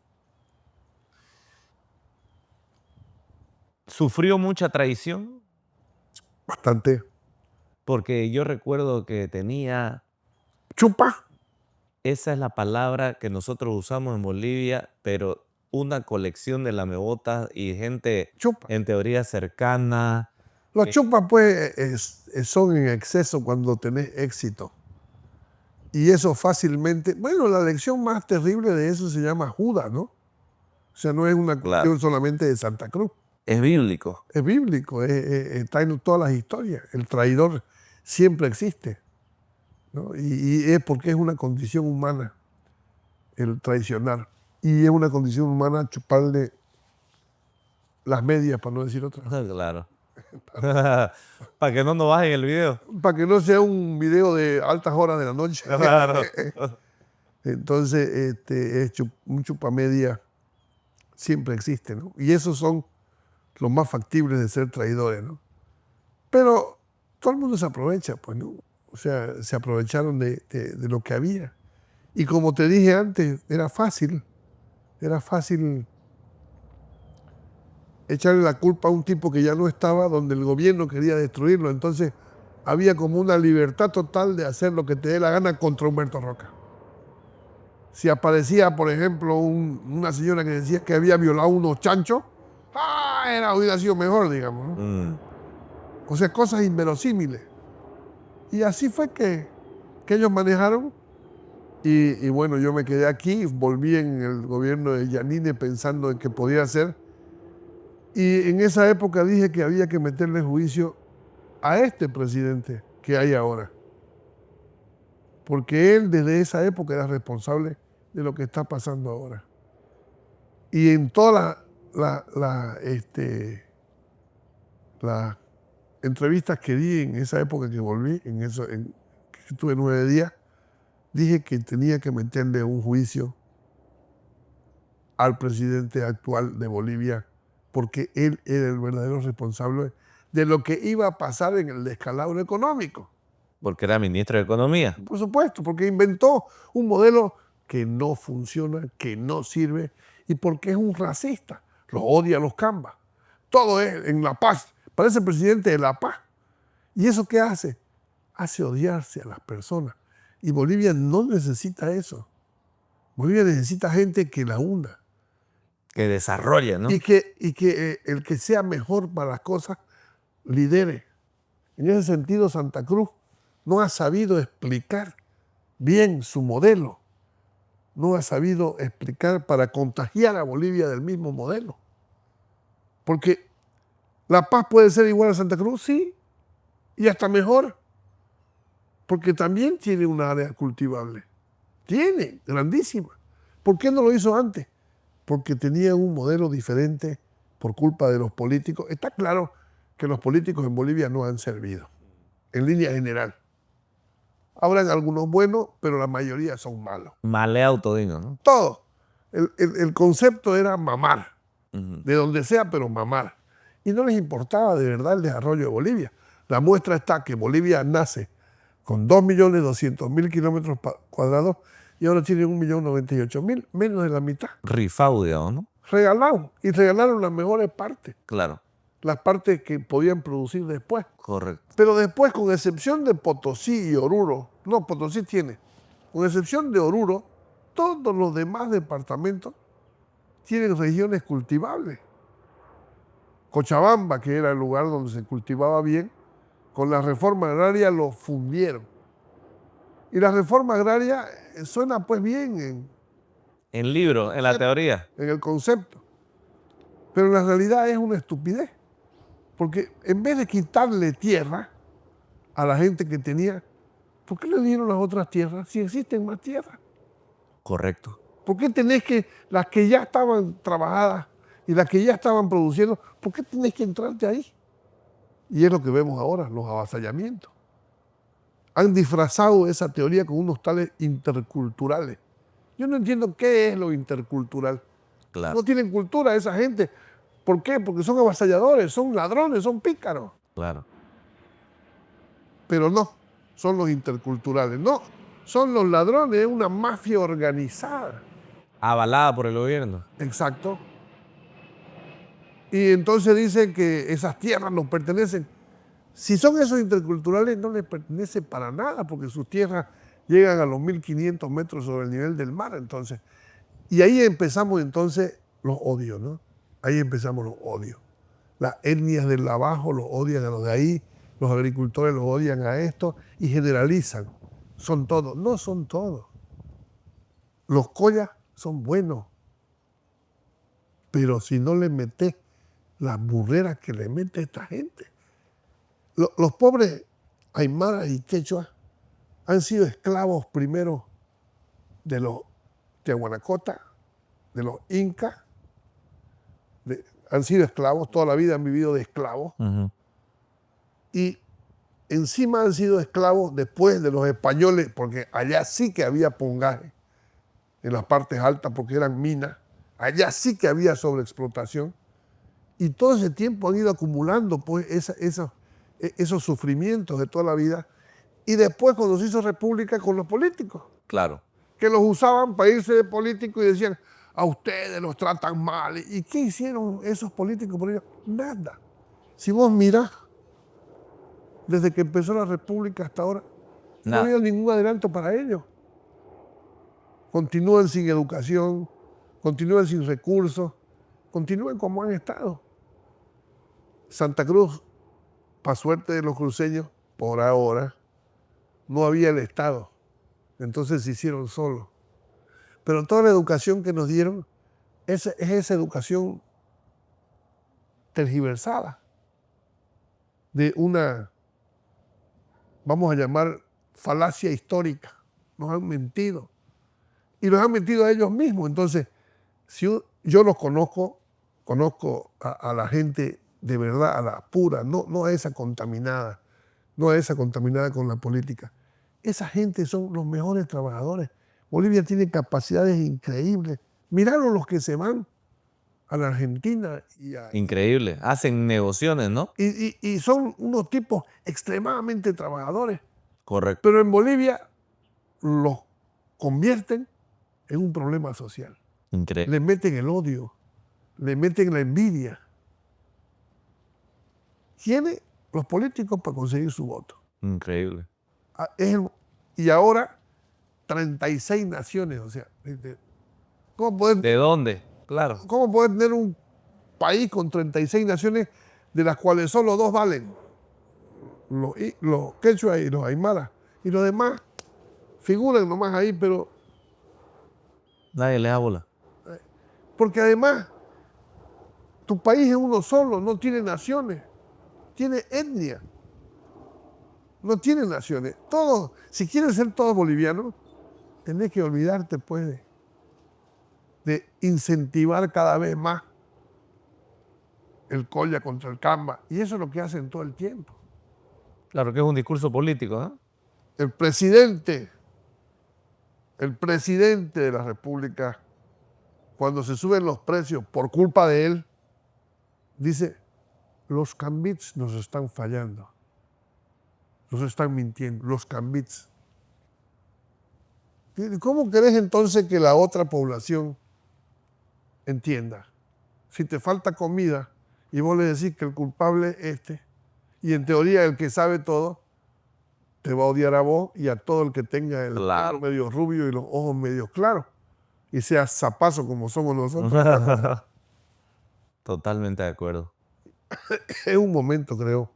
¿Sufrió mucha traición? Bastante. Porque yo recuerdo que tenía, Chupa. esa es la palabra que nosotros usamos en Bolivia, pero una colección de lamebotas y gente Chupa. en teoría cercana. Los chupas, pues, son en exceso cuando tenés éxito. Y eso fácilmente... Bueno, la lección más terrible de eso se llama Judas, ¿no? O sea, no es una cuestión Claro. solamente de Santa Cruz. Es bíblico. Es bíblico, está en todas las historias. El traidor siempre existe, ¿no? Y es porque es una condición humana el traicionar. Y es una condición humana chuparle las medias, para no decir otra. Claro. Para que no nos bajen el video. Para que no sea un video de altas horas de la noche. Claro. Entonces, un chupamedia siempre existe, ¿no? Y esos son los más factibles de ser traidores, ¿no? Pero todo el mundo se aprovecha, pues, ¿no? O sea, se aprovecharon de lo que había. Y como te dije antes, era fácil echarle la culpa a un tipo que ya no estaba, donde el gobierno quería destruirlo. Entonces, había como una libertad total de hacer lo que te dé la gana contra Humberto Roca. Si aparecía, por ejemplo, una señora que decía que había violado unos chanchos, hubiera sido mejor, digamos, ¿no? O sea, cosas inverosímiles. Y así fue que ellos manejaron. Y bueno, yo me quedé aquí, volví en el gobierno de Yanine pensando en qué podía hacer. Y en esa época dije que había que meterle juicio a este presidente que hay ahora. Porque él desde esa época era responsable de lo que está pasando ahora. Y en todas las entrevistas que di en esa época que volví, que estuve 9 días, dije que tenía que meterle un juicio al presidente actual de Bolivia, porque él era el verdadero responsable de lo que iba a pasar en el descalabro económico. Porque era ministro de Economía. Por supuesto, porque inventó un modelo que no funciona, que no sirve, y porque es un racista. Los odia a los cambas. Todo es en La Paz. Parece presidente de La Paz. ¿Y eso qué hace? Hace odiarse a las personas. Y Bolivia no necesita eso. Bolivia necesita gente que la hunda. Que desarrolla, ¿no? Y que el que sea mejor para las cosas lidere. En ese sentido, Santa Cruz no ha sabido explicar bien su modelo. No ha sabido explicar para contagiar a Bolivia del mismo modelo. Porque La Paz puede ser igual a Santa Cruz, sí, y hasta mejor. Porque también tiene un área cultivable. Tiene, grandísima. ¿Por qué no lo hizo antes? Porque tenía un modelo diferente por culpa de los políticos. Está claro que los políticos en Bolivia no han servido, en línea general. Habrán algunos buenos, pero la mayoría son malos. Malea autodino, ¿no? Todo. El concepto era mamar, de donde sea, pero mamar. Y no les importaba de verdad el desarrollo de Bolivia. La muestra está que Bolivia nace con 2.200.000 kilómetros cuadrados y ahora tiene 1.098.000, menos de la mitad. Rifado, digamos, ¿no? Regalado. Y regalaron las mejores partes, Claro. las partes que podían producir después. Correcto. Pero después, con excepción de Potosí y Oruro, no, Potosí tiene con excepción de Oruro, todos los demás departamentos tienen regiones cultivables. Cochabamba, que era el lugar donde se cultivaba bien, con la reforma agraria lo fundieron. Y la reforma agraria suena pues bien En libro, en la teoría. en el concepto, pero en la realidad es una estupidez, porque en vez de quitarle tierra a la gente que tenía, ¿por qué le dieron las otras tierras si existen más tierras? Correcto. ¿Por qué tenés que, las que ya estaban trabajadas y las que ya estaban produciendo, por qué tenés que entrarte ahí? Y es lo que vemos ahora, los avasallamientos. Han disfrazado esa teoría con unos tales interculturales. Yo no entiendo qué es lo intercultural. Claro, No tienen cultura esa gente. ¿Por qué? Porque son avasalladores, son ladrones, son pícaros. claro. Pero no, son los interculturales. No, son los ladrones, es una mafia organizada. Avalada por el gobierno. Exacto. Y entonces dicen que esas tierras nos pertenecen. Si son esos interculturales, no les pertenece para nada, porque sus tierras llegan a los 1500 metros sobre el nivel del mar. Entonces, y ahí empezamos entonces los odios, ¿no? Ahí empezamos los odios. Las etnias del abajo los odian a los de ahí, los agricultores los odian a estos y generalizan. Son todos. No son todos. Los collas son buenos, pero si no le metes las burreras que le mete esta gente. Los pobres aymaras y quechuas han sido esclavos primero de los Tiahuanacotas, de los incas, han sido esclavos, toda la vida han vivido de esclavos, y encima han sido esclavos después de los españoles, porque allá sí que había pongaje en las partes altas, porque eran minas, allá sí que había sobreexplotación, y todo ese tiempo han ido acumulando pues esos sufrimientos de toda la vida, y después cuando se hizo república con los políticos, Claro. que los usaban para irse de políticos y decían, a ustedes los tratan mal. ¿Y qué hicieron esos políticos por ellos? Nada. Si vos mirás, desde que empezó la república hasta ahora, no ha habido ningún adelanto para ellos. Continúan sin educación, continúan sin recursos, continúan como han estado. Santa Cruz, para suerte de los cruceños, por ahora, no había el Estado. Entonces se hicieron solos. Pero toda la educación que nos dieron es esa educación tergiversada de una, vamos a llamar, falacia histórica. Nos han mentido. Y los han mentido a ellos mismos. Entonces, si yo los conozco a la gente de verdad, a la pura, no a esa contaminada, no a esa contaminada con la política. Esa gente son los mejores trabajadores. Bolivia tiene capacidades increíbles. Miraron los que se van a la Argentina. Increíble. Hacen negociaciones, ¿no? Y son unos tipos extremadamente trabajadores. Correcto. Pero en Bolivia los convierten en un problema social. Increíble. Le meten el odio, le meten la envidia. Tiene los políticos para conseguir su voto. Increíble. Y ahora 36 naciones, o sea, ¿cómo poder, ¿De dónde? Claro. ¿cómo poder tener un país con 36 naciones de las cuales solo 2 valen? Los quechua y los aymaras. Y los demás figuran nomás ahí, pero... Nadie les da bola. Porque además, tu país es uno solo, no tiene naciones, tiene etnia. No tiene naciones. Todos, si quieren ser todos bolivianos, tenés que olvidarte pues de incentivar cada vez más el colla contra el camba. Y eso es lo que hacen todo el tiempo. Claro que es un discurso político, ¿no? El presidente de la República, cuando se suben los precios por culpa de él, dice, los cambits nos están fallando. Nos están mintiendo, los cambits. ¿Cómo querés entonces que la otra población entienda? Si te falta comida y vos le decís que el culpable es este, y en teoría el que sabe todo, te va a odiar a vos y a todo el que tenga el Claro. pelo medio rubio y los ojos medio claros y sea zapazo como somos nosotros. Totalmente de acuerdo. Es un momento, creo,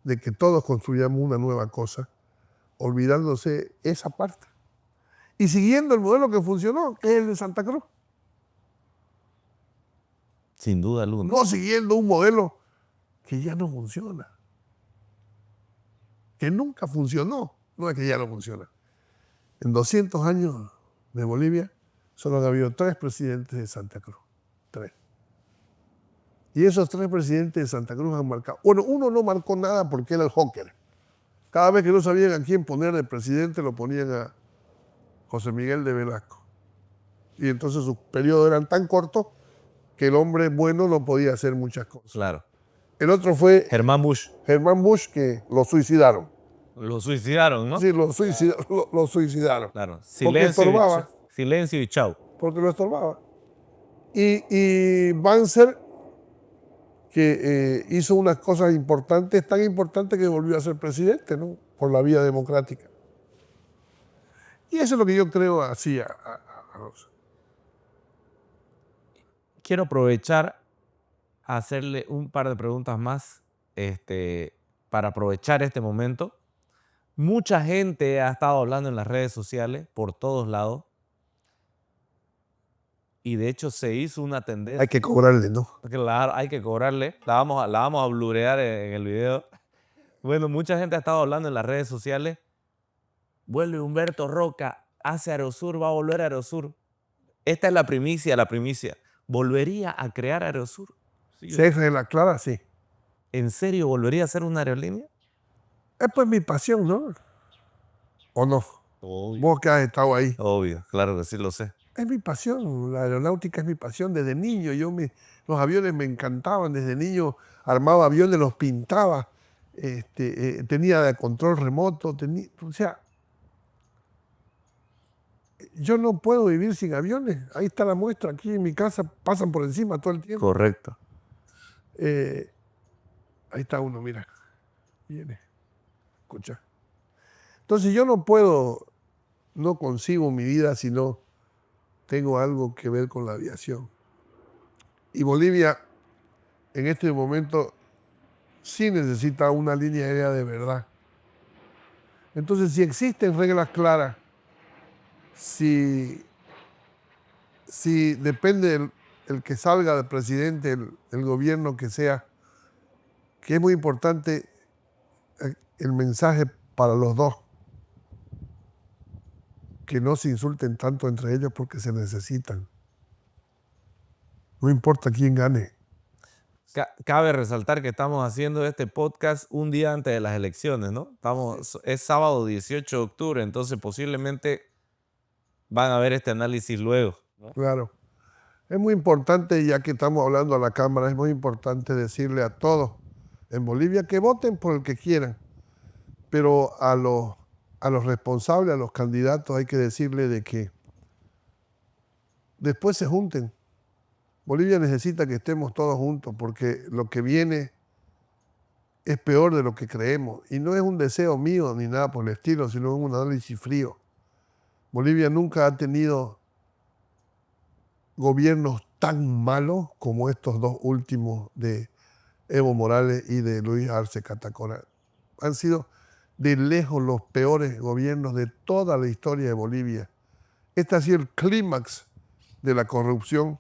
de que todos construyamos una nueva cosa, olvidándose esa parte y siguiendo el modelo que funcionó, que es el de Santa Cruz. Sin duda alguna. No siguiendo un modelo que ya no funciona, que nunca funcionó, no es que ya no funciona. En 200 años de Bolivia solo han habido 3 presidentes de Santa Cruz, 3. Y esos 3 presidentes de Santa Cruz han marcado. Bueno, uno no marcó nada porque era el Joker. Cada vez que no sabían a quién poner de presidente, lo ponían a José Miguel de Velasco. Y entonces sus periodos eran tan cortos que el hombre bueno no podía hacer muchas cosas. Claro. El otro fue Germán Bush. Germán Bush, que lo suicidaron. Lo suicidaron, ¿no? Sí, lo suicidaron. Claro. Porque estorbaba. Silencio y chau. Porque lo estorbaba. Y Banzer, que hizo unas cosas importantes, tan importantes que volvió a ser presidente, ¿no? Por la vía democrática. Y eso es lo que yo creo así a Rosa. Quiero aprovechar a hacerle un par de preguntas más para aprovechar este momento. Mucha gente ha estado hablando en las redes sociales por todos lados y de hecho se hizo una tendencia. Hay que cobrarle, ¿no? Claro, hay que cobrarle. La vamos a blurear en el video. Bueno, mucha gente ha estado hablando en las redes sociales. Vuelve Humberto Roca, hace Aerosur, va a volver a Aerosur. Esta es la primicia, la primicia. ¿Volvería a crear Aerosur? Sí. Si esa es la clara, sí. ¿En serio volvería a ser una aerolínea? Es pues mi pasión, ¿no? ¿O no? Obvio. Vos que has estado ahí. Obvio, claro que sí lo sé. Es mi pasión, la aeronáutica es mi pasión. Desde niño los aviones me encantaban, desde niño armaba aviones, los pintaba, tenía de control remoto, o sea, yo no puedo vivir sin aviones. Ahí está la muestra, aquí en mi casa pasan por encima todo el tiempo. Correcto. Ahí está uno, mira, viene, escucha. Entonces yo no puedo, no concibo mi vida si no tengo algo que ver con la aviación. Y Bolivia en este momento sí necesita una línea aérea de verdad. Entonces, si existen reglas claras, si depende el que salga del presidente, el gobierno que sea, que es muy importante el mensaje para los dos, que no se insulten tanto entre ellos porque se necesitan. No importa quién gane. Cabe resaltar que estamos haciendo este podcast un día antes de las elecciones, ¿no? Es sábado 18 de octubre, entonces posiblemente van a ver este análisis luego, ¿no? Claro. Es muy importante, ya que estamos hablando a la Cámara, es muy importante decirle a todos en Bolivia que voten por el que quieran, pero a los responsables, a los candidatos, hay que decirle de que después se junten. Bolivia necesita que estemos todos juntos porque lo que viene es peor de lo que creemos. Y no es un deseo mío ni nada por el estilo, sino un análisis frío. Bolivia nunca ha tenido gobiernos tan malos como estos dos últimos de Evo Morales y de Luis Arce Catacora. Han sido de lejos los peores gobiernos de toda la historia de Bolivia. Este ha sido el clímax de la corrupción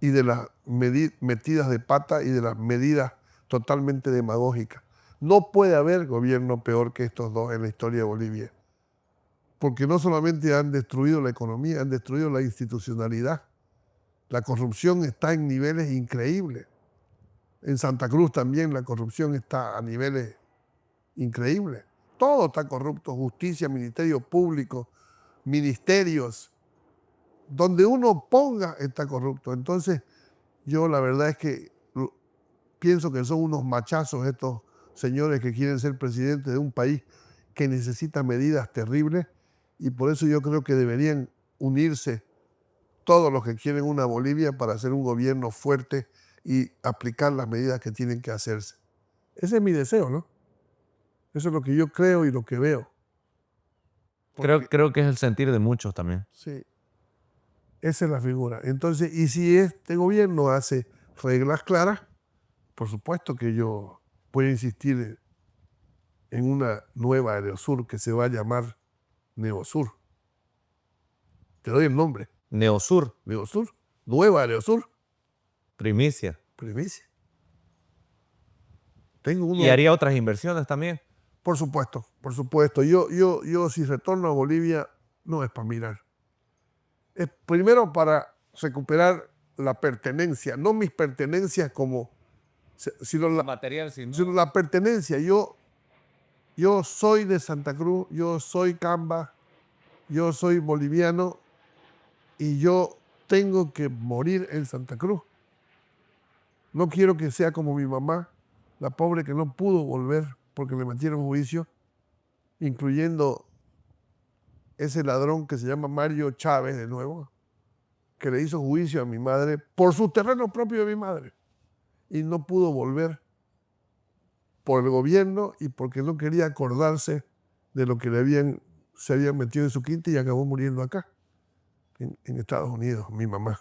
y de las metidas de pata y de las medidas totalmente demagógicas. No puede haber gobierno peor que estos dos en la historia de Bolivia, porque no solamente han destruido la economía, han destruido la institucionalidad. La corrupción está en niveles increíbles. En Santa Cruz también la corrupción está a niveles increíbles. Todo está corrupto, justicia, ministerio público, ministerios. Donde uno ponga está corrupto. Entonces, yo la verdad es que pienso que son unos machazos estos señores que quieren ser presidentes de un país que necesita medidas terribles, y por eso yo creo que deberían unirse todos los que quieren una Bolivia para hacer un gobierno fuerte y aplicar las medidas que tienen que hacerse. Ese es mi deseo, ¿no? Eso es lo que yo creo y lo que veo. Creo que es el sentir de muchos también. Sí, esa es la figura. Entonces, y si este gobierno hace reglas claras, por supuesto que yo voy a insistir en una nueva Aerosur que se va a llamar Neosur. Te doy el nombre. Neosur, Neosur. Nueva Aerosur. primicia. Primicia. Tengo uno. Y haría otras inversiones también. Por supuesto, por supuesto. Yo si retorno a Bolivia, no es para mirar. Es primero para recuperar la pertenencia, no mis pertenencias como, sino Material, sino la pertenencia. Yo soy de Santa Cruz, yo soy Camba, yo soy boliviano y yo tengo que morir en Santa Cruz. No quiero que sea como mi mamá, la pobre que no pudo volver porque le metieron juicio, incluyendo ese ladrón que se llama Mario Chávez de nuevo, que le hizo juicio a mi madre por su terreno propio de mi madre y no pudo volver por el gobierno y porque no quería acordarse de lo que se habían metido en su quinta y acabó muriendo acá, en Estados Unidos, mi mamá.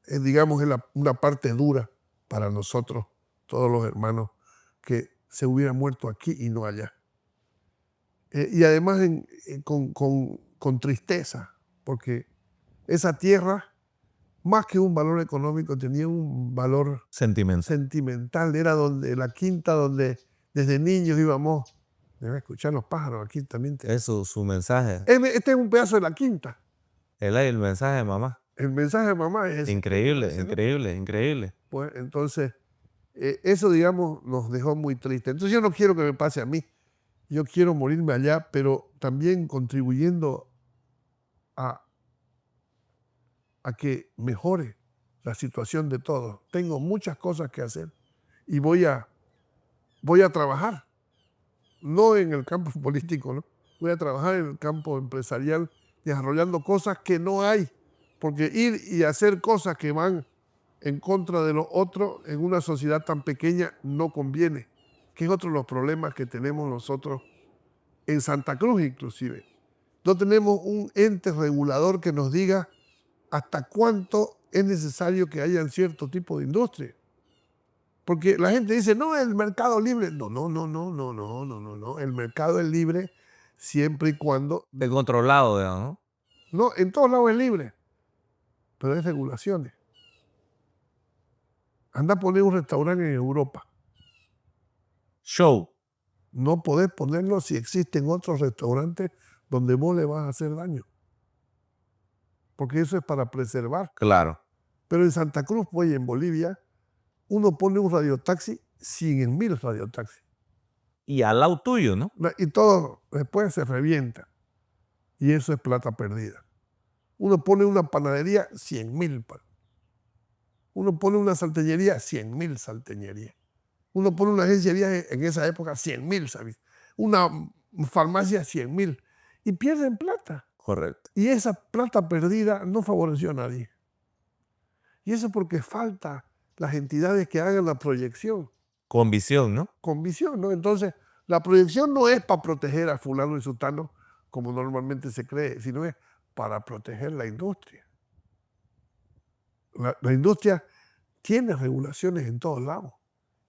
Digamos, es una parte dura para nosotros, todos los hermanos, que se hubiera muerto aquí y no allá. Y además con tristeza, porque esa tierra, más que un valor económico, tenía un valor sentimental. Era la quinta donde desde niños íbamos a escuchar los pájaros aquí también. Eso, su mensaje. Este es un pedazo de la quinta. El mensaje de mamá. El mensaje de mamá es ese. Increíble, increíble, increíble. Pues entonces, eso, digamos, nos dejó muy tristes. Entonces yo no quiero que me pase a mí. Yo quiero morirme allá, pero también contribuyendo a que mejore la situación de todos. Tengo muchas cosas que hacer y voy a trabajar, no en el campo político, ¿no? Voy a trabajar en el campo empresarial, desarrollando cosas que no hay, porque ir y hacer cosas que van en contra de los otros en una sociedad tan pequeña no conviene, que es otro de los problemas que tenemos nosotros en Santa Cruz inclusive. No tenemos un ente regulador que nos diga hasta cuánto es necesario que haya cierto tipo de industria. Porque la gente dice, no, el mercado libre. No. El mercado es libre siempre y cuando... Descontrolado, ¿no? No, en todos lados es libre, pero hay regulaciones. Anda a poner un restaurante en Europa. Show. No podés ponerlo si existen otros restaurantes donde vos le vas a hacer daño. Porque eso es para preservar. Claro. Pero en Santa Cruz, pues, en Bolivia, uno pone un radiotaxi, 100.000 radiotaxis. Y al lado tuyo, ¿no? Y todo después se revienta. Y eso es plata perdida. Uno pone una panadería, 100.000. Uno pone una salteñería, 100.000 salteñerías. Uno pone una agencia de viajes en esa época, 100.000, ¿sabes? Una farmacia, 100.000. Y pierden plata. Correcto. Y esa plata perdida no favoreció a nadie. Y eso porque falta las entidades que hagan la proyección. Con visión, ¿no? Con visión, ¿no? Entonces, la proyección no es para proteger a fulano y sultano, como normalmente se cree, sino es para proteger la industria. La industria tiene regulaciones en todos lados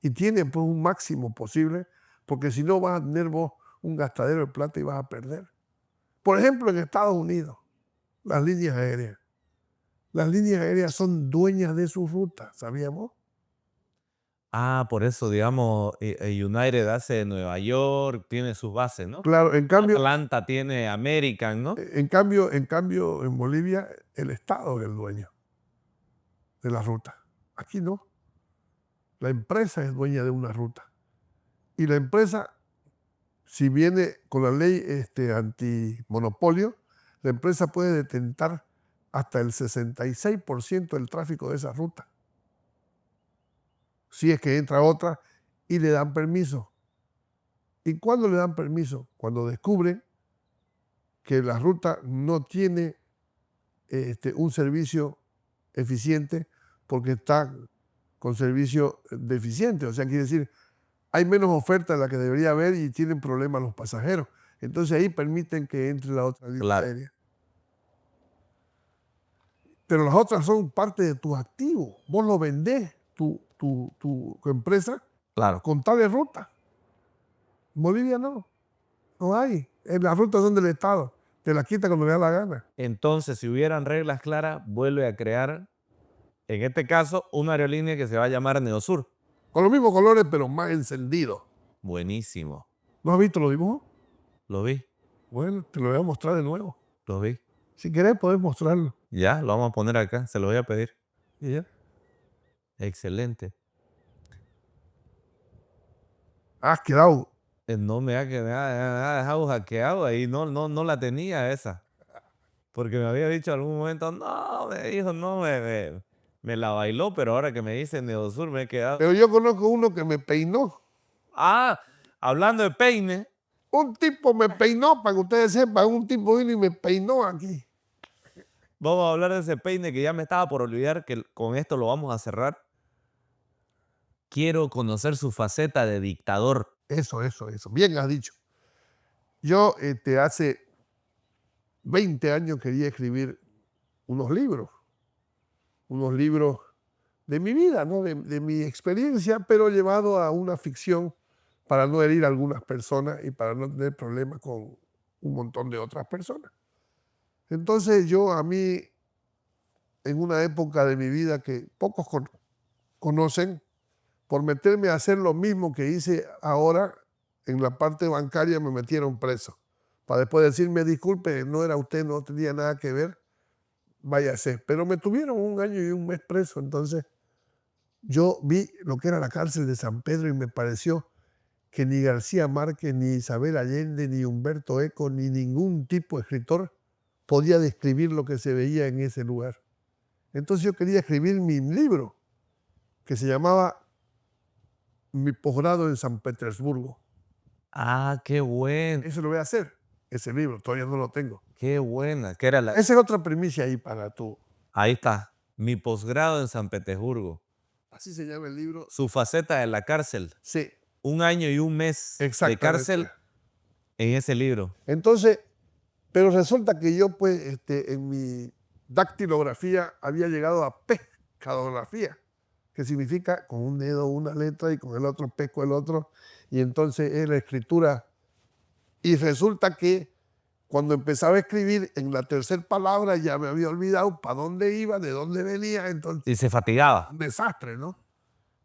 y tiene pues un máximo posible, porque si no vas a tener vos un gastadero de plata y vas a perder. Por ejemplo, en Estados Unidos, las líneas aéreas. Las líneas aéreas son dueñas de sus rutas, ¿sabíamos? Ah, por eso, digamos, United hace Nueva York, tiene sus bases, ¿no? Claro, en cambio, Atlanta tiene American, ¿no? en cambio, en Bolivia, el Estado es el dueño de la ruta. Aquí no. La empresa es dueña de una ruta. Y la empresa, si viene con la ley antimonopolio, la empresa puede detentar hasta el 66% del tráfico de esa ruta. Si es que entra otra y le dan permiso. ¿Y cuándo le dan permiso? Cuando descubren que la ruta no tiene un servicio eficiente porque está con servicio deficiente. O sea, quiere decir, hay menos oferta de la que debería haber y tienen problemas los pasajeros. Entonces ahí permiten que entre la otra línea Claro. aérea. Pero las otras son parte de tus activos. Vos lo vendés, tu empresa, Claro. con tales rutas. En Bolivia no hay. Las rutas son del Estado. Te las quita cuando le da la gana. Entonces, si hubieran reglas claras, vuelve a crear, en este caso, una aerolínea que se va a llamar Neosur. Con los mismos colores, pero más encendidos. Buenísimo. ¿No has visto los dibujos? Lo vi, Bueno, te lo voy a mostrar de nuevo. lo vi. Si querés, podés mostrarlo. Ya, lo vamos a poner acá, se lo voy a pedir. Y ya. Excelente. Has quedado. No me ha dejado hackeado ahí, no la tenía esa. Porque me había dicho en algún momento, no, me dijo, no, me la bailó, pero ahora que me dice Neosur me he quedado. Pero yo conozco uno que me peinó. Ah, hablando de peine, Un tipo me peinó, para que ustedes sepan. Un tipo vino y me peinó aquí. vamos a hablar de ese peine que ya me estaba por olvidar, que con esto lo vamos a cerrar. Quiero conocer su faceta de dictador. Eso. Bien has dicho. Yo hace 20 años quería escribir unos libros de mi vida, ¿no? de mi experiencia, pero llevado a una ficción para no herir a algunas personas y para no tener problemas con un montón de otras personas. Entonces a mí, en una época de mi vida que pocos conocen, por meterme a hacer lo mismo que hice ahora en la parte bancaria, me metieron preso. Para después decirme, disculpe, no era usted, no tenía nada que ver, váyase. Pero me tuvieron 1 año y 1 mes preso. Entonces yo vi lo que era la cárcel de San Pedro y me pareció que ni García Márquez, ni Isabel Allende, ni Humberto Eco, ni ningún tipo de escritor podía describir lo que se veía en ese lugar. Entonces yo quería escribir mi libro, que se llamaba Mi posgrado en San Petersburgo. Ah, qué bueno, Eso lo voy a hacer, ese libro, todavía no lo tengo. qué buena. Que era la... Esa es otra primicia ahí para tú. Ahí está, mi posgrado en San Petersburgo. Así se llama el libro. Su faceta de la cárcel. Sí, 1 año y 1 mes de exactamente. cárcel en ese libro. Entonces, pero resulta que yo pues en mi dactilografía había llegado a pescadografía, que significa con un dedo una letra y con el otro pesco el otro, y entonces es la escritura. Y resulta que cuando empezaba a escribir en la tercera palabra ya me había olvidado para dónde iba, de dónde venía, entonces Y se fatigaba. un desastre, ¿no?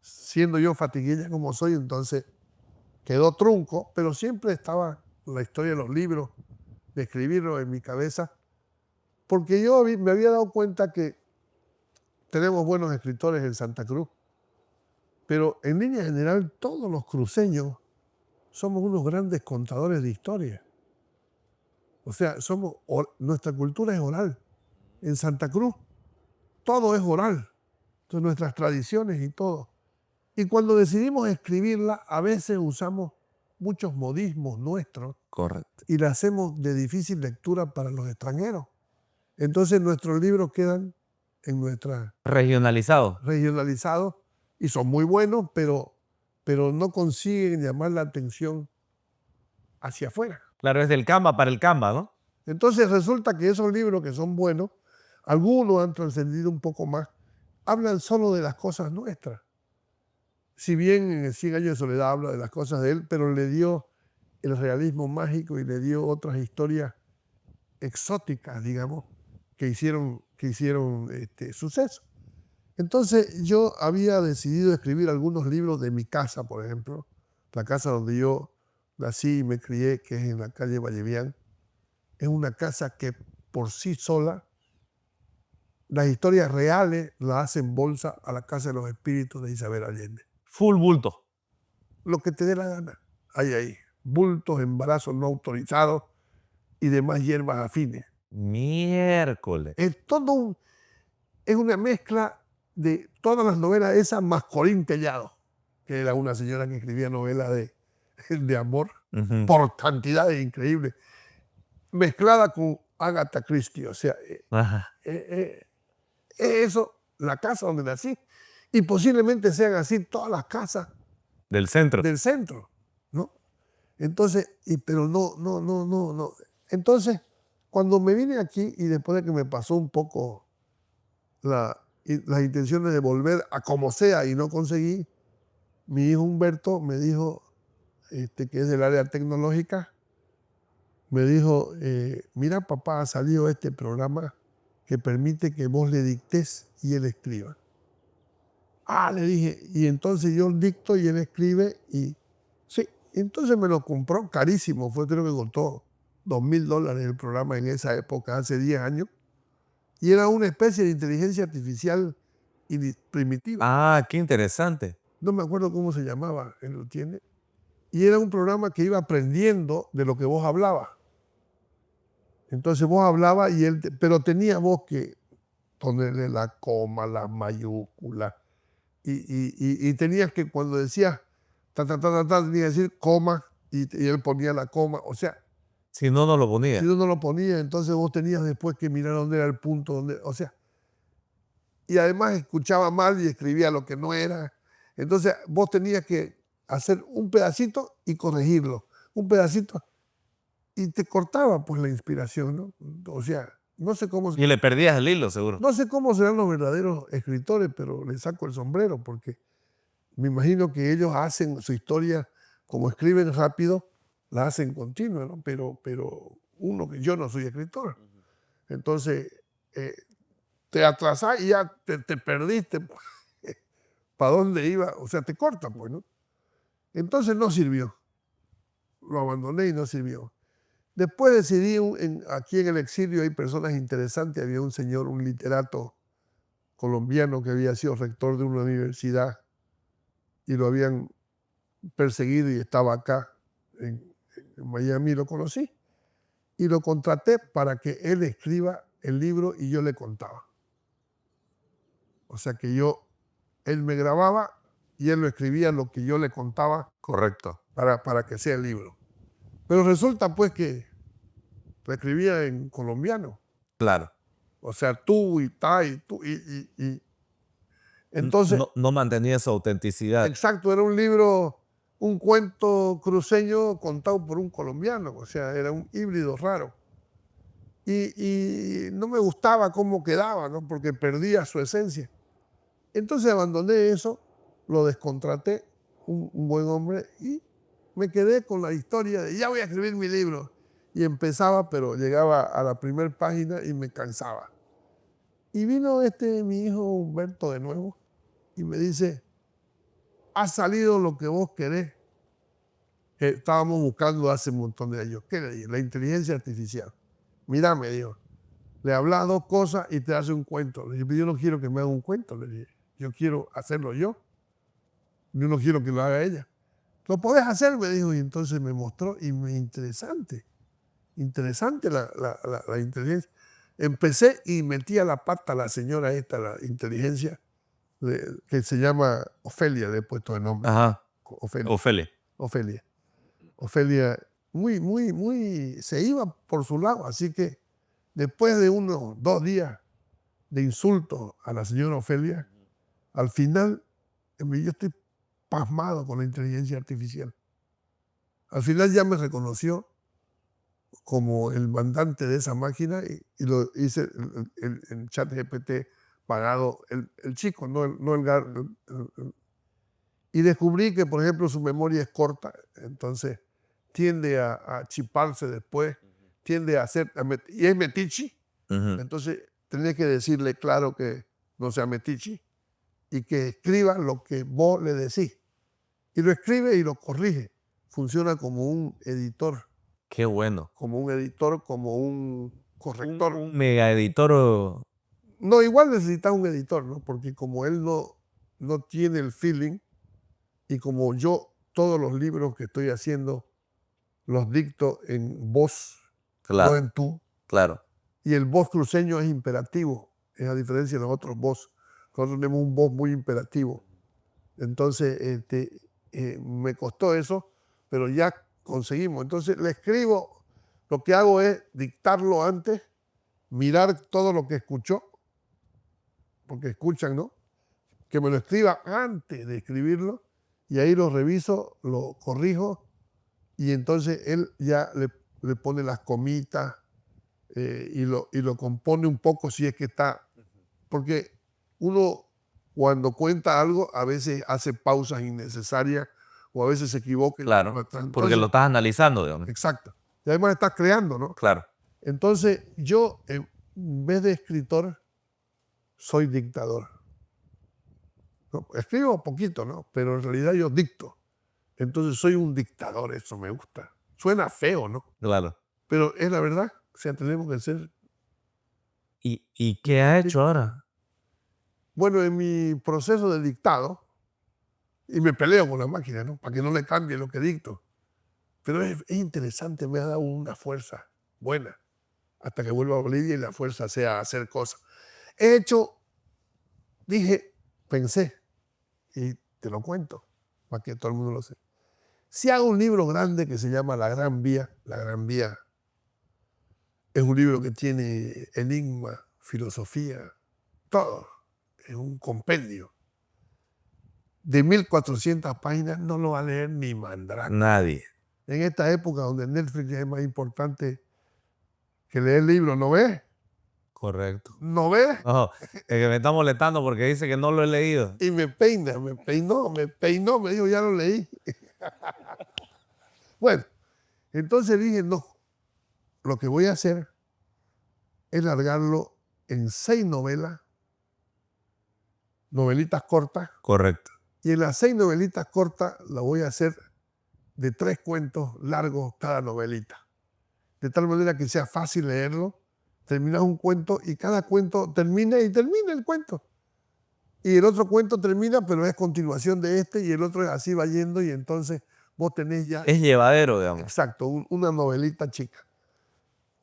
Siendo yo fatiguilla como soy, entonces quedó trunco, pero siempre estaba la historia de los libros, de escribirlo en mi cabeza, porque yo me había dado cuenta que tenemos buenos escritores en Santa Cruz, pero en línea general todos los cruceños somos unos grandes contadores de historia. O sea, nuestra cultura es oral. En Santa Cruz todo es oral. Entonces nuestras tradiciones y todo. Y cuando decidimos escribirla, a veces usamos muchos modismos nuestros Correcto. y la hacemos de difícil lectura para los extranjeros. Entonces nuestros libros quedan en nuestra Regionalizado. regionalizados y son muy buenos, pero no consiguen llamar la atención hacia afuera. Claro, es del Canva para el Canva, ¿no? Entonces resulta que esos libros que son buenos, algunos han trascendido un poco más, hablan solo de las cosas nuestras. Si bien en el 100 años de soledad habla de las cosas de él, pero le dio el realismo mágico y le dio otras historias exóticas, digamos, que hicieron suceso. Entonces yo había decidido escribir algunos libros de mi casa, por ejemplo, la casa donde yo nací y me crié, que es en la calle Vallevián. Es una casa que por sí sola, las historias reales las hacen bolsa a la Casa de los Espíritus de Isabel Allende. Full bulto. Lo que te dé la gana, hay ahí. Bultos, embarazos no autorizados y demás hierbas afines. Miércoles. Es una mezcla de todas las novelas esas más Corín Tellado, que era una señora que escribía novelas de amor Ujú. por cantidades increíbles, mezclada con Agatha Christie. O sea, Ajá. eso, la casa donde nací. Y posiblemente sean así todas las casas Del centro. del centro, ¿no? Entonces, pero no. Entonces, cuando me vine aquí y después de que me pasó un poco las intenciones de volver a como sea y no conseguí, mi hijo Humberto me dijo, que es del área tecnológica, me dijo, mira papá, ha salido este programa que permite que vos le dictes y él escriba. Ah, le dije, y entonces yo dicto y él escribe y sí, entonces me lo compró carísimo, creo que costó $2,000 el programa en esa época, hace 10 años, y era una especie de inteligencia artificial primitiva. Ah, qué interesante. No me acuerdo cómo se llamaba, él lo tiene, y era un programa que iba aprendiendo de lo que vos hablabas. Entonces vos hablabas y pero tenía vos que ponerle la coma, las mayúsculas, y tenías que cuando decías tenías que decir coma y él ponía la coma. O sea, Si no, no lo ponía. si uno no lo ponía, entonces vos tenías después que mirar dónde era el punto, o sea, y además escuchaba mal y escribía lo que no era. Entonces vos tenías que hacer un pedacito y corregirlo, un pedacito, y te cortaba pues la inspiración, ¿no? O sea, no sé cómo... Y le perdías el hilo, seguro. No sé cómo serán los verdaderos escritores, pero les saco el sombrero porque me imagino que ellos hacen su historia, como escriben rápido, la hacen continua, ¿no? Pero yo no soy escritor. Entonces, te atrasás y ya te perdiste. ¿Para dónde iba? O sea, te corta, pues, ¿no? Entonces no sirvió. Lo abandoné y no sirvió. Después decidí, aquí en el exilio hay personas interesantes. Había un señor, un literato colombiano que había sido rector de una universidad y lo habían perseguido y estaba acá en Miami, lo conocí y lo contraté para que él escriba el libro y yo le contaba. O sea que él me grababa y él lo escribía lo que yo le contaba. Correcto. Para que sea el libro. Pero resulta pues que lo escribía en colombiano. Claro. O sea, tú y ta y tú y entonces... No mantenía esa autenticidad. Exacto, era un libro, un cuento cruceño contado por un colombiano, o sea, era un híbrido raro. Y no me gustaba cómo quedaba, ¿no? Porque perdía su esencia. Entonces abandoné eso, lo descontraté, un buen hombre, y me quedé con la historia de ya voy a escribir mi libro. Y empezaba, pero llegaba a la primera página y me cansaba. Y vino mi hijo Humberto de nuevo y me dice, ha salido lo que vos querés. Que estábamos buscando hace un montón de años. ¿Qué le dije? La inteligencia artificial. Mira, me dijo, le hablas dos cosas y te hace un cuento. Le dije, yo no quiero que me haga un cuento. Le dije, yo quiero hacerlo yo. Yo no quiero que lo haga ella. Lo podés hacer, me dijo, y entonces me mostró. Y me interesante la inteligencia. Empecé y metí a la pata a la señora esta, la inteligencia, que se llama Ofelia, le he puesto el nombre. Ajá. Ofelia. Ofelia, se iba por su lado, así que después de unos 2 días de insultos a la señora Ofelia, al final yo estoy pasmado con la inteligencia artificial. Al final ya me reconoció como el mandante de esa máquina y lo hice el chat GPT pagado, el chico, no el y descubrí que, por ejemplo, su memoria es corta, entonces tiende a chiparse después, tiende a hacer, y es metichi, entonces tenés que decirle claro que no sea metichi y que escriba lo que vos le decís. Y lo escribe y lo corrige. Funciona como un editor. Qué bueno. Como un editor, como un corrector. Un mega editor. No, igual necesitas un editor, ¿no? Porque como él no tiene el feeling, y como yo todos los libros que estoy haciendo los dicto en voz, Claro. no en tú. Claro. Y el voz cruceño es imperativo, es a diferencia de los otros voz. Nosotros tenemos un voz muy imperativo. Entonces, me costó eso, pero ya conseguimos. Entonces, le escribo, lo que hago es dictarlo antes, mirar todo lo que escuchó, porque escuchan, ¿no? Que me lo escriba antes de escribirlo y ahí lo reviso, lo corrijo, y entonces él ya le pone las comitas y lo compone un poco si es que está. Porque uno cuando cuenta algo a veces hace pausas innecesarias o a veces se equivoca. Claro, porque Entonces, lo estás analizando, digamos. exacto. Y además estás creando, ¿no? Claro. Entonces yo, en vez de escritor, soy dictador. ¿No? Escribo poquito, ¿no? Pero en realidad yo dicto. Entonces soy un dictador, eso me gusta. Suena feo, ¿no? Claro. Pero es la verdad. O sea, tenemos que ser. ¿Y qué ha hecho ahora? Bueno, en mi proceso de dictado, y me peleo con la máquina, ¿no? Para que no le cambie lo que dicto. Pero es interesante, me ha dado una fuerza buena hasta que vuelva a Bolivia y la fuerza sea hacer cosas. He hecho, pensé, y te lo cuento, para que todo el mundo lo sepa. Si hago un libro grande que se llama La Gran Vía es un libro que tiene enigma, filosofía, todo, es un compendio. De 1400 páginas no lo va a leer ni mandrake. Nadie. En esta época donde Netflix es más importante que leer libros, ¿no ves? Correcto. ¿No ves? No, es que me está molestando porque dice que no lo he leído. Y me peinó, me dijo, ya lo leí. Bueno, entonces dije, no, lo que voy a hacer es largarlo en 6 novelitas cortas, Correcto. y en las 6 novelitas cortas la voy a hacer de 3 cuentos largos cada novelita. De tal manera que sea fácil leerlo, terminas un cuento y cada cuento termina el cuento. Y el otro cuento termina, pero es continuación de este, y el otro así va yendo, y entonces vos tenés ya... Es llevadero, digamos. Exacto, una novelita chica.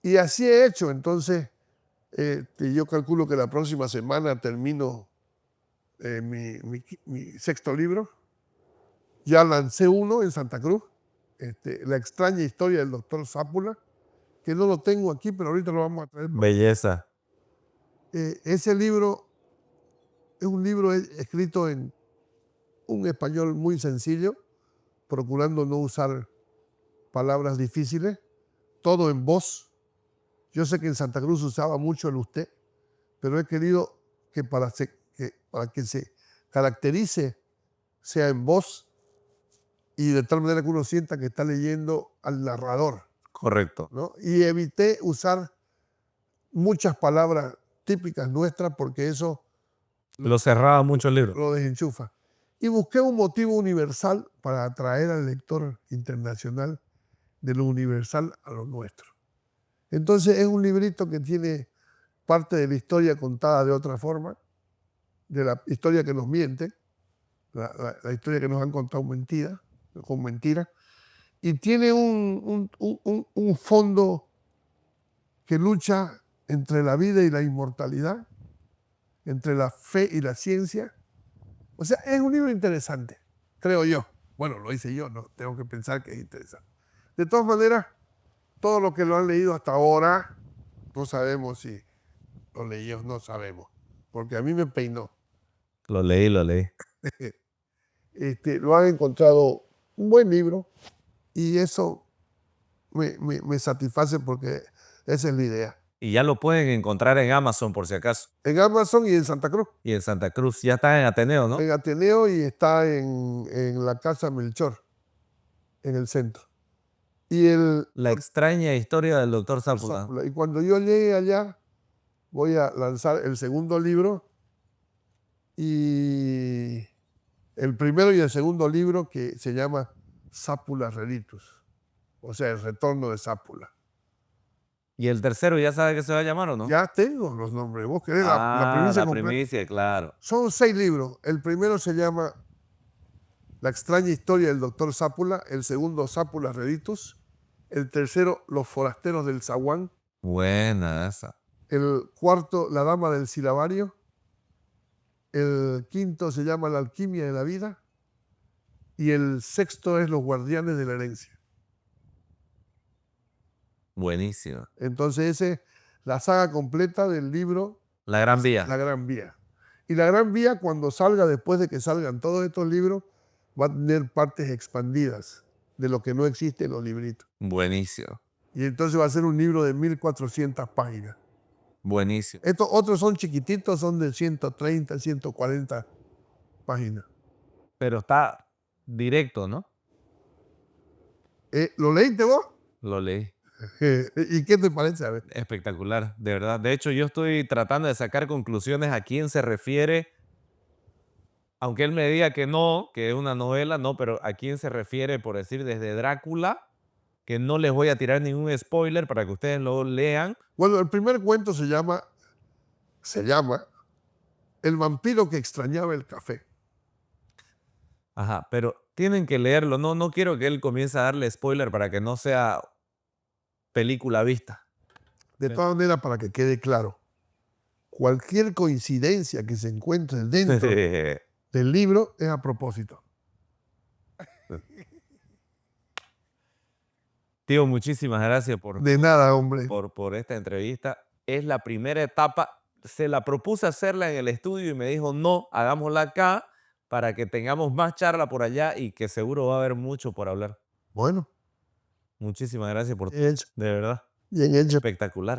Y así he hecho, entonces yo calculo que la próxima semana termino mi 6º libro. Ya lancé uno en Santa Cruz, La extraña historia del doctor Sápula, que no lo tengo aquí, pero ahorita lo vamos a traer. Belleza. Ese libro es un libro escrito en un español muy sencillo, procurando no usar palabras difíciles, todo en voz. Yo sé que en Santa Cruz usaba mucho el usted, pero he querido que para que se caracterice sea en voz y de tal manera que uno sienta que está leyendo al narrador. Correcto. ¿No? Y evité usar muchas palabras típicas nuestras porque eso Lo cerraba mucho el libro. lo desenchufa. Y busqué un motivo universal para atraer al lector internacional de lo universal a lo nuestro. Entonces es un librito que tiene parte de la historia contada de otra forma, de la historia que nos miente, la historia que nos han contado con mentiras, y tiene un fondo que lucha entre la vida y la inmortalidad, entre la fe y la ciencia. O sea, es un libro interesante, creo yo. Bueno, lo hice yo, no tengo que pensar que es interesante. De todas maneras, todos los que lo han leído hasta ahora, no sabemos si lo leímos, no sabemos, porque a mí me peinó. Lo leí. Lo han encontrado un buen libro y eso me satisface porque esa es la idea. Y ya lo pueden encontrar en Amazon por si acaso. En Amazon y en Santa Cruz. Y en Santa Cruz. Ya está en Ateneo, ¿no? En Ateneo y está en la Casa Melchor, en el centro. Y La extraña historia del doctor Sápula. Y cuando yo llegue allá, voy a lanzar el 2º libro y el primero y el 2º libro que se llama Sápula Relitus, o sea, el retorno de Sápula. ¿Y el tercero ya sabe que se va a llamar o no? Ya tengo los nombres. ¿Vos querés la primicia la completa? primicia, claro. Son 6 libros. El primero se llama La extraña historia del doctor Sápula, el segundo Sápula Relitus, el tercero Los forasteros del Zaguán, Buena esa. el cuarto La dama del silabario, el quinto se llama La alquimia de la vida y el sexto es Los guardianes de la herencia. Buenísimo. Entonces esa es la saga completa del libro La Gran Vía. La Gran Vía. Y La Gran Vía, cuando salga, después de que salgan todos estos libros, va a tener partes expandidas de lo que no existe en los libritos. Buenísimo. Y entonces va a ser un libro de 1400 páginas. Buenísimo. Estos otros son chiquititos, son de 130, 140 páginas. Pero está directo, ¿no? ¿Lo leíste vos? Lo leí. ¿Y qué te parece? A ver. Espectacular, de verdad. De hecho, yo estoy tratando de sacar conclusiones a quién se refiere, aunque él me diga que no, que es una novela, no, pero a quién se refiere, por decir, desde Drácula, que no les voy a tirar ningún spoiler para que ustedes lo lean. Bueno, el primer cuento se llama El vampiro que extrañaba el café. Ajá, pero tienen que leerlo. No quiero que él comience a darle spoiler para que no sea película vista. De todas maneras, para que quede claro, cualquier coincidencia que se encuentre dentro del libro es a propósito. Tío, muchísimas gracias De nada, hombre. por esta entrevista. Es la primera etapa. Se la propuse hacerla en el estudio y me dijo, no, hagámosla acá para que tengamos más charla por allá y que seguro va a haber mucho por hablar. Bueno, Muchísimas gracias por bien hecho. de verdad. Bien hecho. Espectacular.